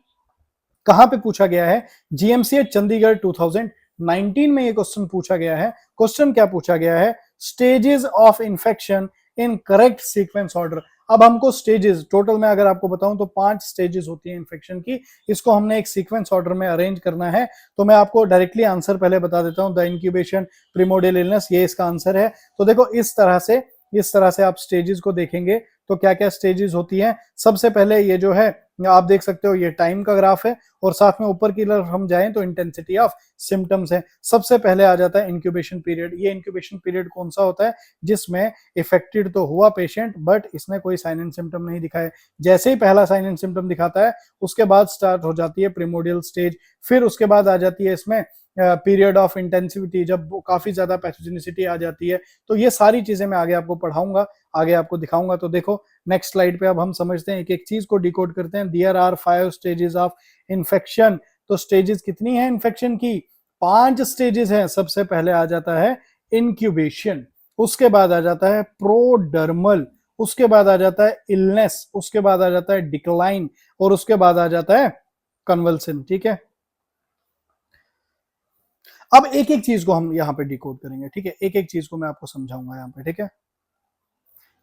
कहां पे पूछा गया है? जीएमसीएच चंडीगढ़ 2019 में ये क्वेश्चन पूछा गया है। क्वेश्चन क्या पूछा गया है? Stages of infection in correct sequence order. अब हमको स्टेजेस, टोटल में अगर आपको बताऊं तो 5 स्टेजेस होती है इन्फेक्शन की, इसको हमने एक सीक्वेंस ऑर्डर में अरेंज करना है। तो मैं आपको डायरेक्टली आंसर पहले बता देता हूं, द इंक्यूबेशन, प्रिमोडियल इलनेस, ये इसका आंसर है। तो देखो इस तरह से आप स्टेजेस को देखेंगे तो क्या क्या स्टेजेस होती हैं। सबसे पहले ये जो है आप देख सकते हो, ये टाइम का ग्राफ है, और साथ में ऊपर की तरफ हम जाएं तो इंटेंसिटी ऑफ सिम्टम्स है। सबसे पहले आ जाता है इंक्यूबेशन पीरियड। ये इंक्यूबेशन पीरियड कौन सा होता है? जिसमें इफेक्टेड तो हुआ पेशेंट, बट इसने कोई साइन एंड सिम्टम नहीं दिखाए। जैसे ही पहला साइन एंड सिम्टम दिखाता है, उसके बाद स्टार्ट हो जाती है प्रिमोडियल स्टेज। फिर उसके बाद आ जाती है इसमें पीरियड ऑफ इंटेंसिविटी, जब काफी ज्यादा पैथोजेनिसिटी आ जाती है। तो ये सारी चीजें मैं आगे आपको पढ़ाऊंगा, आगे आपको दिखाऊंगा। तो देखो नेक्स्ट स्लाइड पे अब हम समझते हैं, एक एक चीज को डिकोड करते हैं। There are 5 stages of infection. तो स्टेजेस कितनी है इन्फेक्शन की? 5 स्टेजेस हैं। सबसे पहले आ जाता है इंक्यूबेशन, उसके बाद आ जाता है प्रोडर्मल, उसके बाद आ जाता है इलनेस, उसके बाद आ जाता है डिक्लाइन, और उसके बाद आ जाता है कन्वल्सन। ठीक है, अब एक एक चीज को हम यहां पे डिकोड करेंगे। ठीक है, एक एक चीज को मैं आपको समझाऊंगा यहां पे। ठीक है,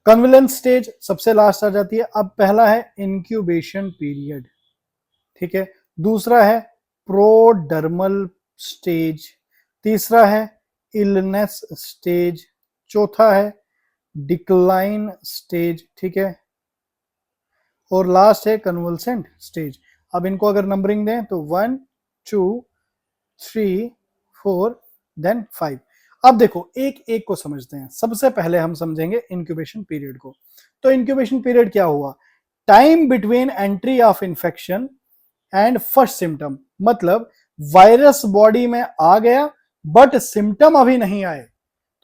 कन्वलेंस स्टेज सबसे लास्ट आ जाती है। अब पहला है इंक्यूबेशन पीरियड, ठीक है, दूसरा है प्रोडर्मल स्टेज, तीसरा है इलनेस स्टेज, चौथा है डिक्लाइन स्टेज, ठीक है, और लास्ट है कन्वल्सेंट स्टेज। अब इनको अगर नंबरिंग दें तो 1 2 3 4 देन 5। अब देखो एक एक को समझते हैं। सबसे पहले हम समझेंगे इंक्यूबेशन पीरियड को। तो इंक्यूबेशन पीरियड क्या हुआ? Time between entry of infection and first symptom, मतलब वायरस बॉडी में आ गया बट सिम्टम अभी नहीं आए,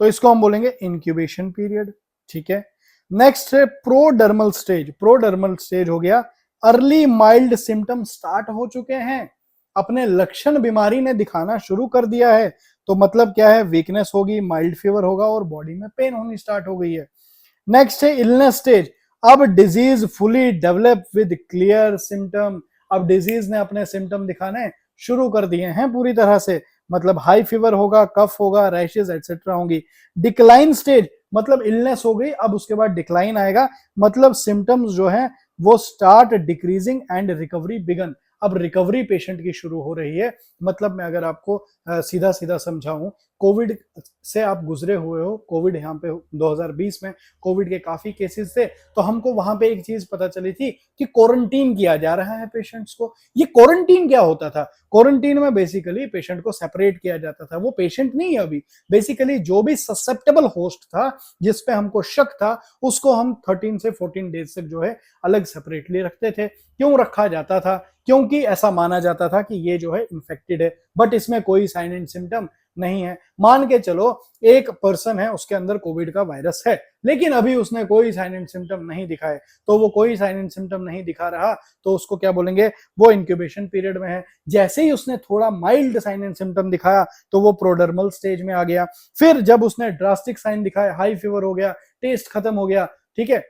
तो इसको हम बोलेंगे इंक्यूबेशन पीरियड। ठीक है, नेक्स्ट है प्रोडर्मल स्टेज। प्रोडर्मल स्टेज हो गया अर्ली माइल्ड सिम्टम स्टार्ट हो चुके हैं, अपने लक्षण बीमारी ने दिखाना शुरू कर दिया है। तो मतलब क्या है? वीकनेस होगी, माइल्ड फीवर होगा और बॉडी में पेन होनी स्टार्ट हो गई है। नेक्स्ट है इलनेस स्टेज। अब disease fully develop with clear symptom, अब डिजीज ने अपने सिम्टम दिखाने शुरू कर दिए हैं पूरी तरह से, मतलब हाई फीवर होगा, कफ होगा, रैशेज एटसेट्रा होंगी। डिक्लाइन स्टेज, मतलब इलनेस हो गई, अब उसके बाद डिक्लाइन आएगा, मतलब सिम्टम्स जो है वो start decreasing and recovery begin, अब रिकवरी पेशेंट की शुरू हो रही है। मतलब मैं अगर आपको सीधा सीधा समझाऊं, कोविड से आप गुजरे हुए हो, कोविड यहाँ पे 2020 में कोविड के काफी केसेस थे, तो हमको वहां पे एक चीज पता चली थी कि क्वारंटीन किया जा रहा है पेशेंट्स को। ये क्वारंटीन क्या होता था? क्वारंटीन में बेसिकली पेशेंट को सेपरेट किया जाता था। वो पेशेंट नहीं है अभी, बेसिकली जो भी ससेप्टेबल होस्ट था, जिसपे हमको शक था, उसको हम 13 से 14 डेज तक जो है अलग सेपरेटली रखते थे। क्यों रखा जाता था? क्योंकि ऐसा माना जाता था कि ये जो है इन्फेक्टेड है, बट इसमें कोई साइन एंड सिम्टम नहीं है। मान के चलो एक पर्सन है, उसके अंदर कोविड का वायरस है, लेकिन अभी उसने कोई साइन एंड सिम्टम नहीं दिखाए, तो वो कोई साइन एंड सिम्टम नहीं दिखा रहा, तो उसको क्या बोलेंगे, वो इंक्यूबेशन पीरियड में है। जैसे ही उसने थोड़ा माइल्ड साइन एंड सिम्टम दिखाया तो वो प्रोडर्मल स्टेज में आ गया। फिर जब उसने ड्रास्टिक साइन दिखाए, हाई फीवर हो गया, टेस्ट खत्म हो गया, ठीक है,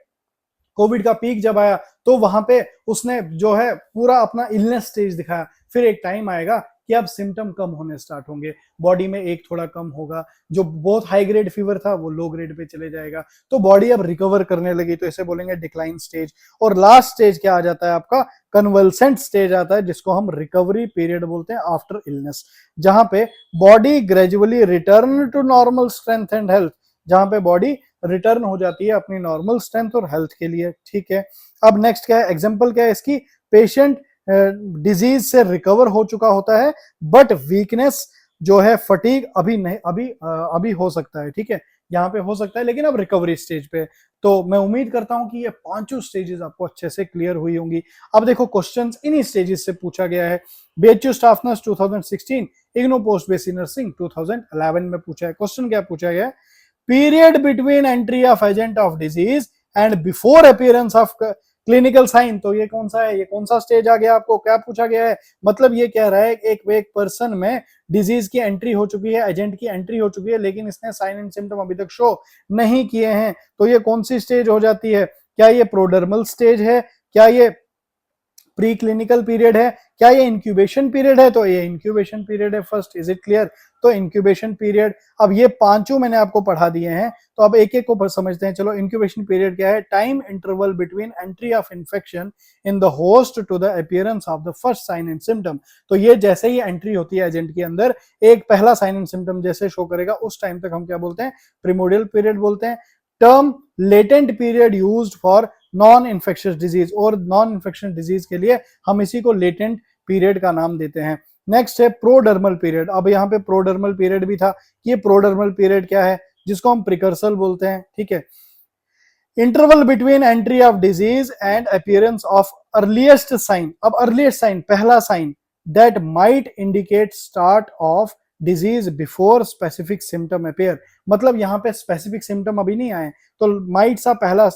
कोविड का पीक जब आया तो वहां पे उसने जो है पूरा अपना इलनेस स्टेज दिखाया। फिर एक टाइम आएगा कि अब सिम्टम कम होने स्टार्ट होंगे, बॉडी में एक थोड़ा कम होगा, जो बहुत हाई ग्रेड फीवर था वो लो ग्रेड पे चले जाएगा, तो बॉडी अब रिकवर करने लगी, तो इसे बोलेंगे डिक्लाइन स्टेज। और लास्ट स्टेज क्या आ जाता है आपका, कन्वल्सेंट स्टेज आता है, जिसको हम रिकवरी पीरियड बोलते हैं आफ्टर इलनेस, जहां पे body gradually return to normal strength and health, जहां पे बॉडी रिटर्न हो जाती है अपनी नॉर्मल स्ट्रेंथ और हेल्थ के लिए, ठीक है। अब नेक्स्ट क्या है, एग्जांपल क्या है इसकी, पेशेंट डिजीज से रिकवर हो चुका होता है, बट वीकनेस जो है, फटीग अभी नहीं, अभी हो सकता है, ठीक है, यहाँ पे हो सकता है, लेकिन अब रिकवरी स्टेज पे। तो मैं उम्मीद करता हूं कि ये पांचों स्टेजेस आपको अच्छे से क्लियर हुई होंगी। अब देखो क्वेश्चंस इन्हीं स्टेजेस से पूछा गया है। BHU staff nurse 2016, IGNOU post basic nursing 2011 में पूछा है। क्वेश्चन क्या पूछा गया है, period between entry of agent of disease and before appearance of clinical sign. तो ये कौन सा है, ये कौन सा स्टेज आ गया, आपको क्या पूछा गया है, मतलब ये कह रहा है एक पर्सन में डिजीज की एंट्री हो चुकी है, एजेंट की एंट्री हो चुकी है, लेकिन इसने साइन एंड सिम्टम अभी तक शो नहीं किए हैं, तो ये कौन सी स्टेज हो जाती है, क्या ये प्रोडर्मल स्टेज है, क्या ये प्री क्लिनिकल पीरियड है, क्या ये इंक्यूबेशन पीरियड है, तो ये इंक्यूबेशन पीरियड है फर्स्ट, इज इट क्लियर, तो इंक्यूबेशन पीरियड। अब ये पांचों मैंने आपको पढ़ा दिए हैं, तो अब एक एक को समझते हैं। चलो, इंक्यूबेशन पीरियड क्या है, time interval between entry of infection in the host to the appearance of the first sign and symptom. तो ये जैसे ही एंट्री होती है एजेंट के अंदर, एक पहला साइन एंड सिम्टम जैसे शो करेगा, उस टाइम तक हम क्या बोलते हैं, प्रीमोडियल पीरियड बोलते हैं। Term latent period used for non infectious disease, और नॉन इन्फेक्शियस डिजीज के लिए हम इसी को लेटेंट पीरियड का नाम देते हैं। नेक्स्ट है प्रोडर्मल पीरियड। अब यहाँ पे प्रोडर्मल पीरियड भी था, ये प्रोडर्मल पीरियड क्या है, जिसको हम प्रिकर्सल बोलते हैं, ठीक है। Interval between entry of disease and appearance of earliest sign. अब अर्लीस्ट साइन, पहला sign, that might indicate start of disease before specific symptom appear. मतलब यहाँ पे स्पेसिफिक सिम्टम अभी नहीं आए, तो माइट सा पहला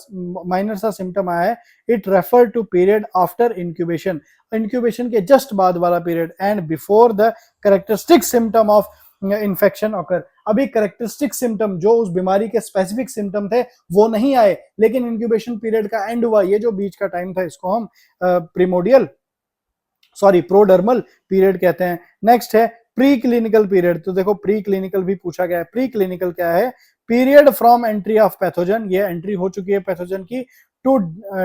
माइनर सा सिम्टम आया है, it refer to period after incubation, incubation के जस्ट बाद वाला period, and before the characteristic symptom of infection occur. अभी कैरेक्टरिस्टिक सिम्टम जो उस बीमारी के स्पेसिफिक सिम्टम थे वो नहीं आए, लेकिन इंक्यूबेशन पीरियड का एंड हुआ, ये जो बीच का टाइम था इसको हम प्रोडर्मल पीरियड कहते हैं। नेक्स्ट है प्री क्लिनिकल पीरियड। तो देखो प्री क्लिनिकल भी पूछा गया है। प्री क्लिनिकल क्या है, period from entry of pathogen, ये एंट्री हो चुकी है पैथोजन की, to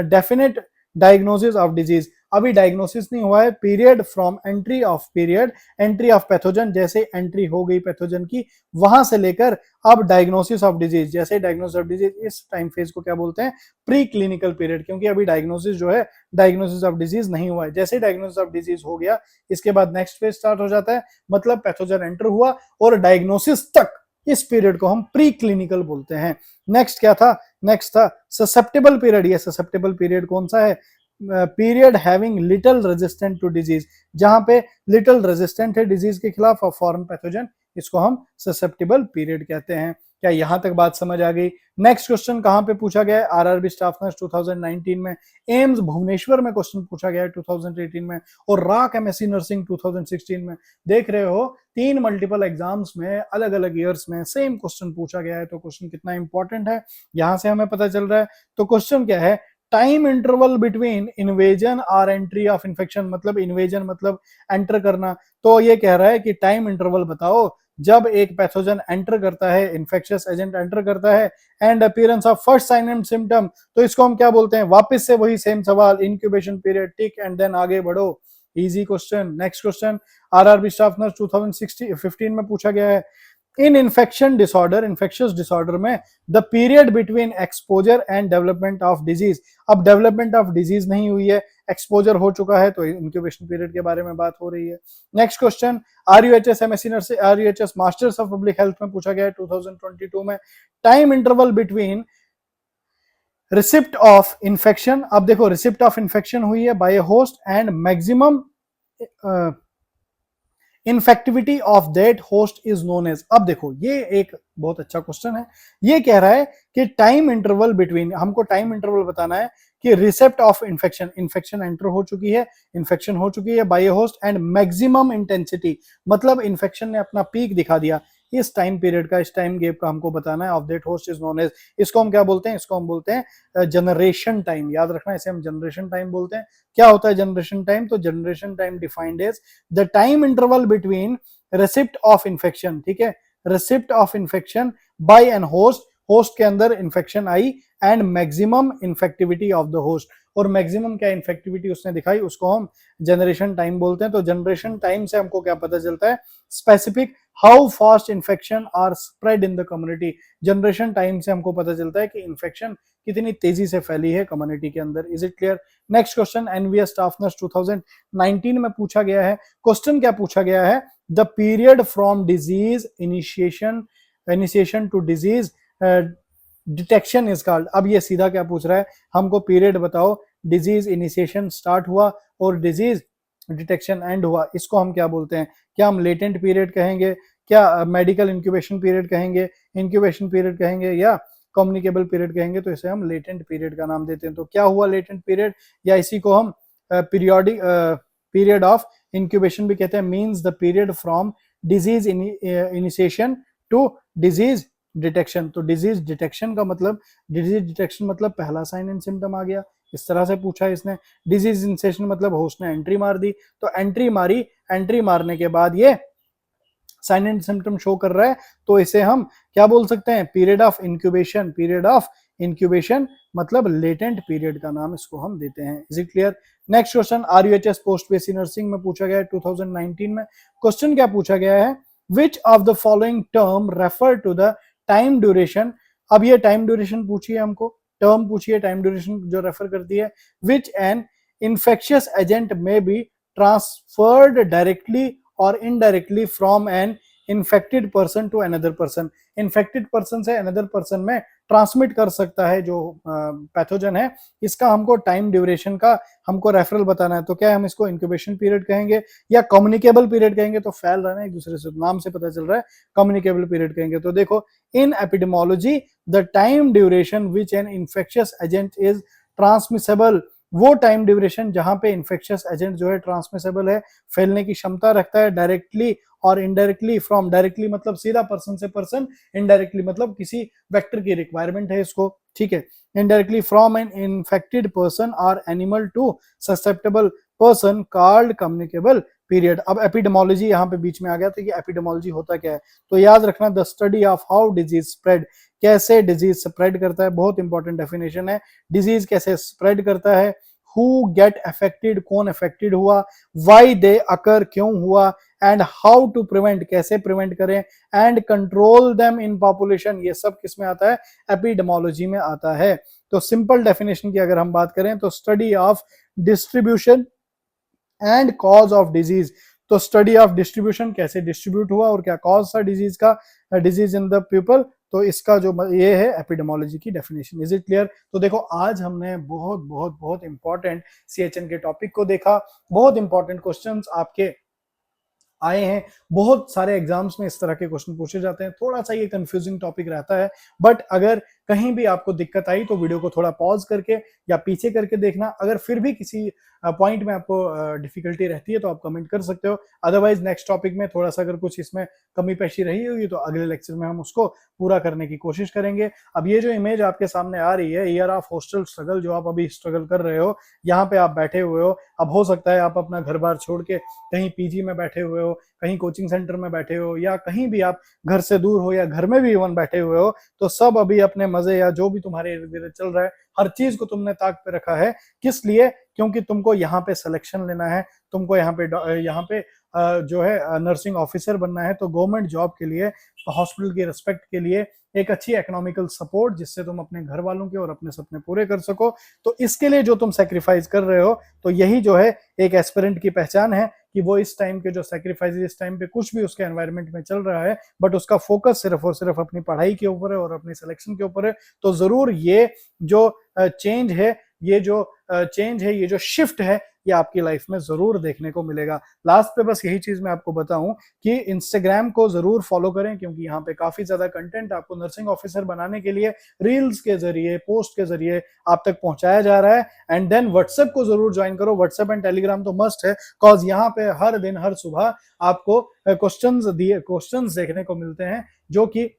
definite diagnosis of disease. अभी डायग्नोसिस नहीं हुआ है, period from entry of pathogen, जैसे एंट्री हो गई पैथोजन की, वहां से लेकर अब डायग्नोसिस ऑफ डिजीज, जैसे डायग्नोसिस ऑफ डिजीज, इस टाइम फेज को क्या बोलते हैं, प्री क्लिनिकल पीरियड, क्योंकि अभी डायग्नोसिस जो है, डायग्नोसिस ऑफ डिजीज नहीं हुआ है। जैसे डायग्नोसिस ऑफ डिजीज हो गया, इसके बाद नेक्स्ट फेज स्टार्ट हो जाता है, मतलब पैथोजन एंटर हुआ और डायग्नोसिस तक, इस पीरियड को हम प्री क्लिनिकल बोलते हैं। नेक्स्ट क्या था, नेक्स्ट था ससेप्टेबल पीरियड। ये ससेप्टेबल पीरियड कौन सा है, period having little resistant to disease, जहां पे लिटिल रेजिस्टेंट है डिजीज के खिलाफ और फॉरेन पैथोजन, इसको हम ससेप्टेबल पीरियड कहते हैं। क्या यहां तक बात समझ आ गई। नेक्स्ट क्वेश्चन कहां पे पूछा गया है, आरआरबी स्टाफ नर्स 2019 में, एम्स भुवनेश्वर में क्वेश्चन पूछा गया है 2018 में, और राक एमएससी नर्सिंग 2016 में। देख रहे हो 3 मल्टीपल एग्जाम्स में अलग अलग ईयर्स में सेम क्वेश्चन पूछा गया है, तो क्वेश्चन कितना इंपॉर्टेंट है यहां से हमें पता चल रहा है। तो क्वेश्चन क्या है, टाइम इंटरवल बिटवीन इन्वेजन और एंट्री ऑफ इन्फेक्शन, मतलब इन्वेजन मतलब एंटर करना, तो ये कह रहा है कि टाइम इंटरवल बताओ जब एक पैथोजन एंटर करता है, इन्फेक्शियस एजेंट एंटर करता है, and appearance of first sign and symptom, तो इसको हम क्या बोलते हैं, वापस से वही सेम सवाल, incubation period, tick, and then आगे बढ़ो। Easy question. Next question RRB staff nurse 2015 में पूछा गया है, in infection disorder, infectious disorder में the period between exposure and development of disease. अब डेवलपमेंट ऑफ डिजीज नहीं हुई है, एक्सपोजर हो चुका है, तो इंक्यूबेशन पीरियड के बारे में बात हो रही है। Next question RUHS MSc nursing, RUHS masters of public health में पूछा गया है 2022 में, time interval between receipt of infection. अब देखो रिसिप्ट ऑफ इन्फेक्शन हुई है by host and maximum infectivity of that host is known as. अब देखो ये एक बहुत अच्छा क्वेश्चन है। ये कह रहा है कि टाइम इंटरवल बिटवीन, हमको टाइम इंटरवल बताना है कि receipt of infection, infection enter हो चुकी है, इन्फेक्शन हो चुकी है by a host, and maximum intensity, मतलब इन्फेक्शन ने अपना पीक दिखा दिया, इस टाइम पीरियड का, इस टाइम गैप का हमको बताना है, of that host is known as. इसको हम क्या बोलते हैं? इसको हम बोलते हैं जनरेशन टाइम। याद रखना, इसे हम जनरेशन टाइम बोलते हैं। क्या होता है जनरेशन टाइम? तो generation time defined as the time interval between receipt of infection, ठीक है, receipt of infection by an host, host के अंदर इन्फेक्शन आई, and maximum infectivity of the host, और मैक्सिमम क्या इन्फेक्टिविटी उसने दिखाई, उसको हम जनरेशन टाइम बोलते हैं। तो जनरेशन टाइम से हमको क्या पता चलता है? Specific how fast infection are spread in the community. Generation time से हमको पता चलता है कि इन्फेक्शन कितनी तेजी से फैली है कम्युनिटी के अंदर। Is it clear? Next question NVS staff nurse 2019 में पूछा गया है। क्वेश्चन क्या पूछा गया है? The period from disease initiation to disease detection is called. अब ये सीधा क्या पूछ रहा है? हमको पीरियड बताओ, डिजीज इनिशिएशन स्टार्ट हुआ और डिजीज डिटेक्शन एंड हुआ, इसको हम क्या बोलते हैं? क्या हम लेटेंट पीरियड कहेंगे, क्या मेडिकल इंक्यूबेशन पीरियड कहेंगे, इंक्यूबेशन पीरियड कहेंगे, या कम्युनिकेबल पीरियड कहेंगे? तो इसे हम लेटेंट पीरियड का नाम देते हैं। तो क्या हुआ लेटेंट पीरियड, या इसी को हम पीरियोडिक पीरियड ऑफ इंक्यूबेशन भी कहते हैं। Means the period from disease initiation to disease detection. तो डिजीज डिटेक्शन का मतलब, डिजीज डिटेक्शन मतलब पहला साइन एंड सिम्टम आ गया, इस तरह से पूछा है इसने। डिजीज इनिशिएशन मतलब होस्ट ने एंट्री मार दी, तो एंट्री मारी, एंट्री मारने के बाद ये साइन एंड सिम्टम शो कर रहा है, तो इसे हम क्या बोल सकते हैं? Period of incubation. Period of incubation मतलब लेटेंट पीरियड का नाम इसको हम देते हैं। Is it clear? Next question RUHS post basic nursing में पूछा गया है 2019 में। क्वेश्चन क्या पूछा गया है? Which of the following term refer to the time duration. अब ये टाइम ड्यूरेशन पूछी है हमको, टर्म पूछी है, टाइम ड्यूरेशन जो रेफर करती है। Which an infectious agent may be transferred directly और indirectly from an infected person to another person. Infected person से अनदर पर्सन में ट्रांसमिट कर सकता है जो पैथोजन है, इसका हमको टाइम ड्यूरेशन का हमको रेफरल बताना है। तो क्या हम इसको इंक्यूबेशन पीरियड कहेंगे या कम्युनिकेबल पीरियड कहेंगे? तो फैल रहा है एक दूसरे से, नाम से पता चल रहा है, कम्युनिकेबल पीरियड कहेंगे। तो देखो, in epidemiology the time duration which an infectious agent is transmissible, वो टाइम ड्यूरेशन जहां पे इन्फेक्शियस एजेंट जो है ट्रांसमिसेबल है, फैलने की क्षमता रखता है, डायरेक्टली और इनडायरेक्टली फ्रॉम, डायरेक्टली मतलब सीधा पर्सन से पर्सन, इनडायरेक्टली मतलब किसी वेक्टर की रिक्वायरमेंट है इसको, ठीक है। Indirectly from an infected person और animal to susceptible person called communicable period. अब एपिडेमोलॉजी यहाँ पे बीच में आ गया था कि एपिडेमोलॉजी होता क्या है, तो याद रखना the study of how disease spread, कैसे डिजीज स्प्रेड करता है, बहुत इंपॉर्टेंट डेफिनेशन है। डिजीज कैसे स्प्रेड करता है, हु गेट अफेक्टेड, कौन अफेक्टेड हुआ, व्हाई दे अकर, क्यों हुआ, एंड हाउ टू प्रिवेंट, कैसे प्रिवेंट करें, and control them in population, ये सब किस में आता है? एपिडेमोलॉजी में आता है। तो सिंपल डेफिनेशन की अगर हम बात करें तो study of distribution and cause of disease. तो स्टडी ऑफ डिस्ट्रीब्यूशन, कैसे डिस्ट्रीब्यूट हुआ और क्या कॉज था डिजीज का, डिजीज इन द पीपल, तो इसका जो ये है एपिडेमोलॉजी की डेफिनेशन। Is it clear? तो देखो आज हमने बहुत बहुत बहुत इंपॉर्टेंट सीएचएन के टॉपिक को देखा, बहुत इंपॉर्टेंट क्वेश्चंस आपके आए हैं, बहुत सारे एग्जाम्स में इस तरह के क्वेश्चन पूछे जाते हैं, थोड़ा सा ये कंफ्यूजिंग टॉपिक रहता है, बट अगर कहीं भी आपको दिक्कत आई तो वीडियो को थोड़ा पॉज करके या पीछे करके देखना। अगर फिर भी किसी पॉइंट में आपको डिफिकल्टी रहती है तो आप कमेंट कर सकते हो, अदरवाइज नेक्स्ट टॉपिक में थोड़ा सा अगर कुछ इसमें कमी पेशी रही होगी तो अगले लेक्चर में हम उसको पूरा करने की कोशिश करेंगे। अब ये जो इमेज आपके सामने आ रही है, ईयर ऑफ हॉस्टल स्ट्रगल, जो आप अभी स्ट्रगल कर रहे हो, यहाँ पे आप बैठे हुए हो, अब हो सकता है आप अपना घर बार छोड़ के कहीं पीजी में बैठे हुए हो, कहीं कोचिंग सेंटर में बैठे हो, या कहीं भी आप घर से दूर हो या घर में भी इवन बैठे हुए हो, तो सब अभी अपने मजे या जो भी तुम्हारे इर्द गिर्द चल रहा है हर चीज को तुमने ताक पे रखा है। किस लिए? क्योंकि तुमको यहाँ पे सिलेक्शन लेना है, तुमको यहाँ पे जो है नर्सिंग ऑफिसर बनना है। तो गवर्नमेंट जॉब के लिए, हॉस्पिटल की रिस्पेक्ट के लिए, एक अच्छी इकोनॉमिकल सपोर्ट जिससे तुम अपने घर वालों के और अपने सपने पूरे कर सको, तो इसके लिए जो तुम सेक्रीफाइस कर रहे हो, तो यही जो है एक एस्पिरेंट की पहचान है कि वो इस टाइम के जो सेक्रीफाइस, इस टाइम पे कुछ भी उसके एनवायरनमेंट में चल रहा है, बट उसका फोकस सिर्फ और सिर्फ अपनी पढ़ाई के ऊपर है और अपनी सिलेक्शन के ऊपर है। तो जरूर ये जो चेंज है ये जो चेंज है, ये जो शिफ्ट है, ये आपकी लाइफ में जरूर देखने को मिलेगा। लास्ट पे बस यही चीज मैं आपको बताऊं कि इंस्टाग्राम को जरूर फॉलो करें, क्योंकि यहाँ पे काफी ज्यादा कंटेंट आपको नर्सिंग ऑफिसर बनाने के लिए रील्स के जरिए, पोस्ट के जरिए आप तक पहुंचाया जा रहा है। एंड देन व्हाट्सएप को जरूर ज्वाइन करो। व्हाट्सएप एंड टेलीग्राम तो मस्ट है, कॉज यहाँ पे हर दिन हर सुबह आपको क्वेश्चंस देखने को मिलते हैं जो कि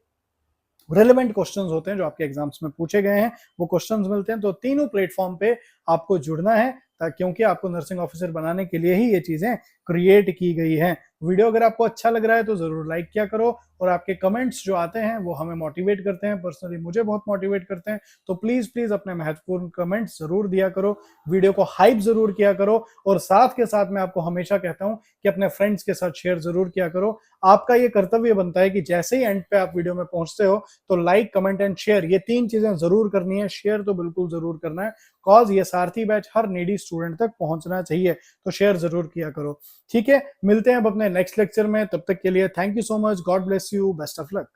रेलेवेंट क्वेश्चंस होते हैं, जो आपके एग्जाम्स में पूछे गए हैं, वो क्वेश्चंस मिलते हैं। तो तीनों प्लेटफॉर्म पे आपको जुड़ना है, क्योंकि आपको नर्सिंग ऑफिसर बनाने के लिए ही ये चीजें क्रिएट की गई हैं। वीडियो अगर आपको अच्छा लग रहा है तो जरूर लाइक किया करो, और आपके कमेंट्स जो आते हैं वो हमें मोटिवेट करते हैं, पर्सनली मुझे बहुत मोटिवेट करते हैं। तो प्लीज प्लीज अपने महत्वपूर्ण कमेंट्स जरूर दिया करो, वीडियो को हाइप जरूर किया करो, और साथ के साथ मैं आपको हमेशा कहता हूं कि अपने फ्रेंड्स के साथ शेयर जरूर किया करो। आपका ये कर्तव्य बनता है कि जैसे ही एंड पे आप वीडियो में पहुंचते हो तो लाइक, कमेंट एंड शेयर, ये 3 चीजें जरूर करनी है। शेयर तो बिल्कुल जरूर करना है, कॉज ये सारथी बैच हर नीडी स्टूडेंट तक पहुंचना चाहिए। तो शेयर जरूर किया करो। ठीक है, मिलते हैं अब अपने नेक्स्ट लेक्चर में। तब तक के लिए thank you so much, God bless you, best of luck.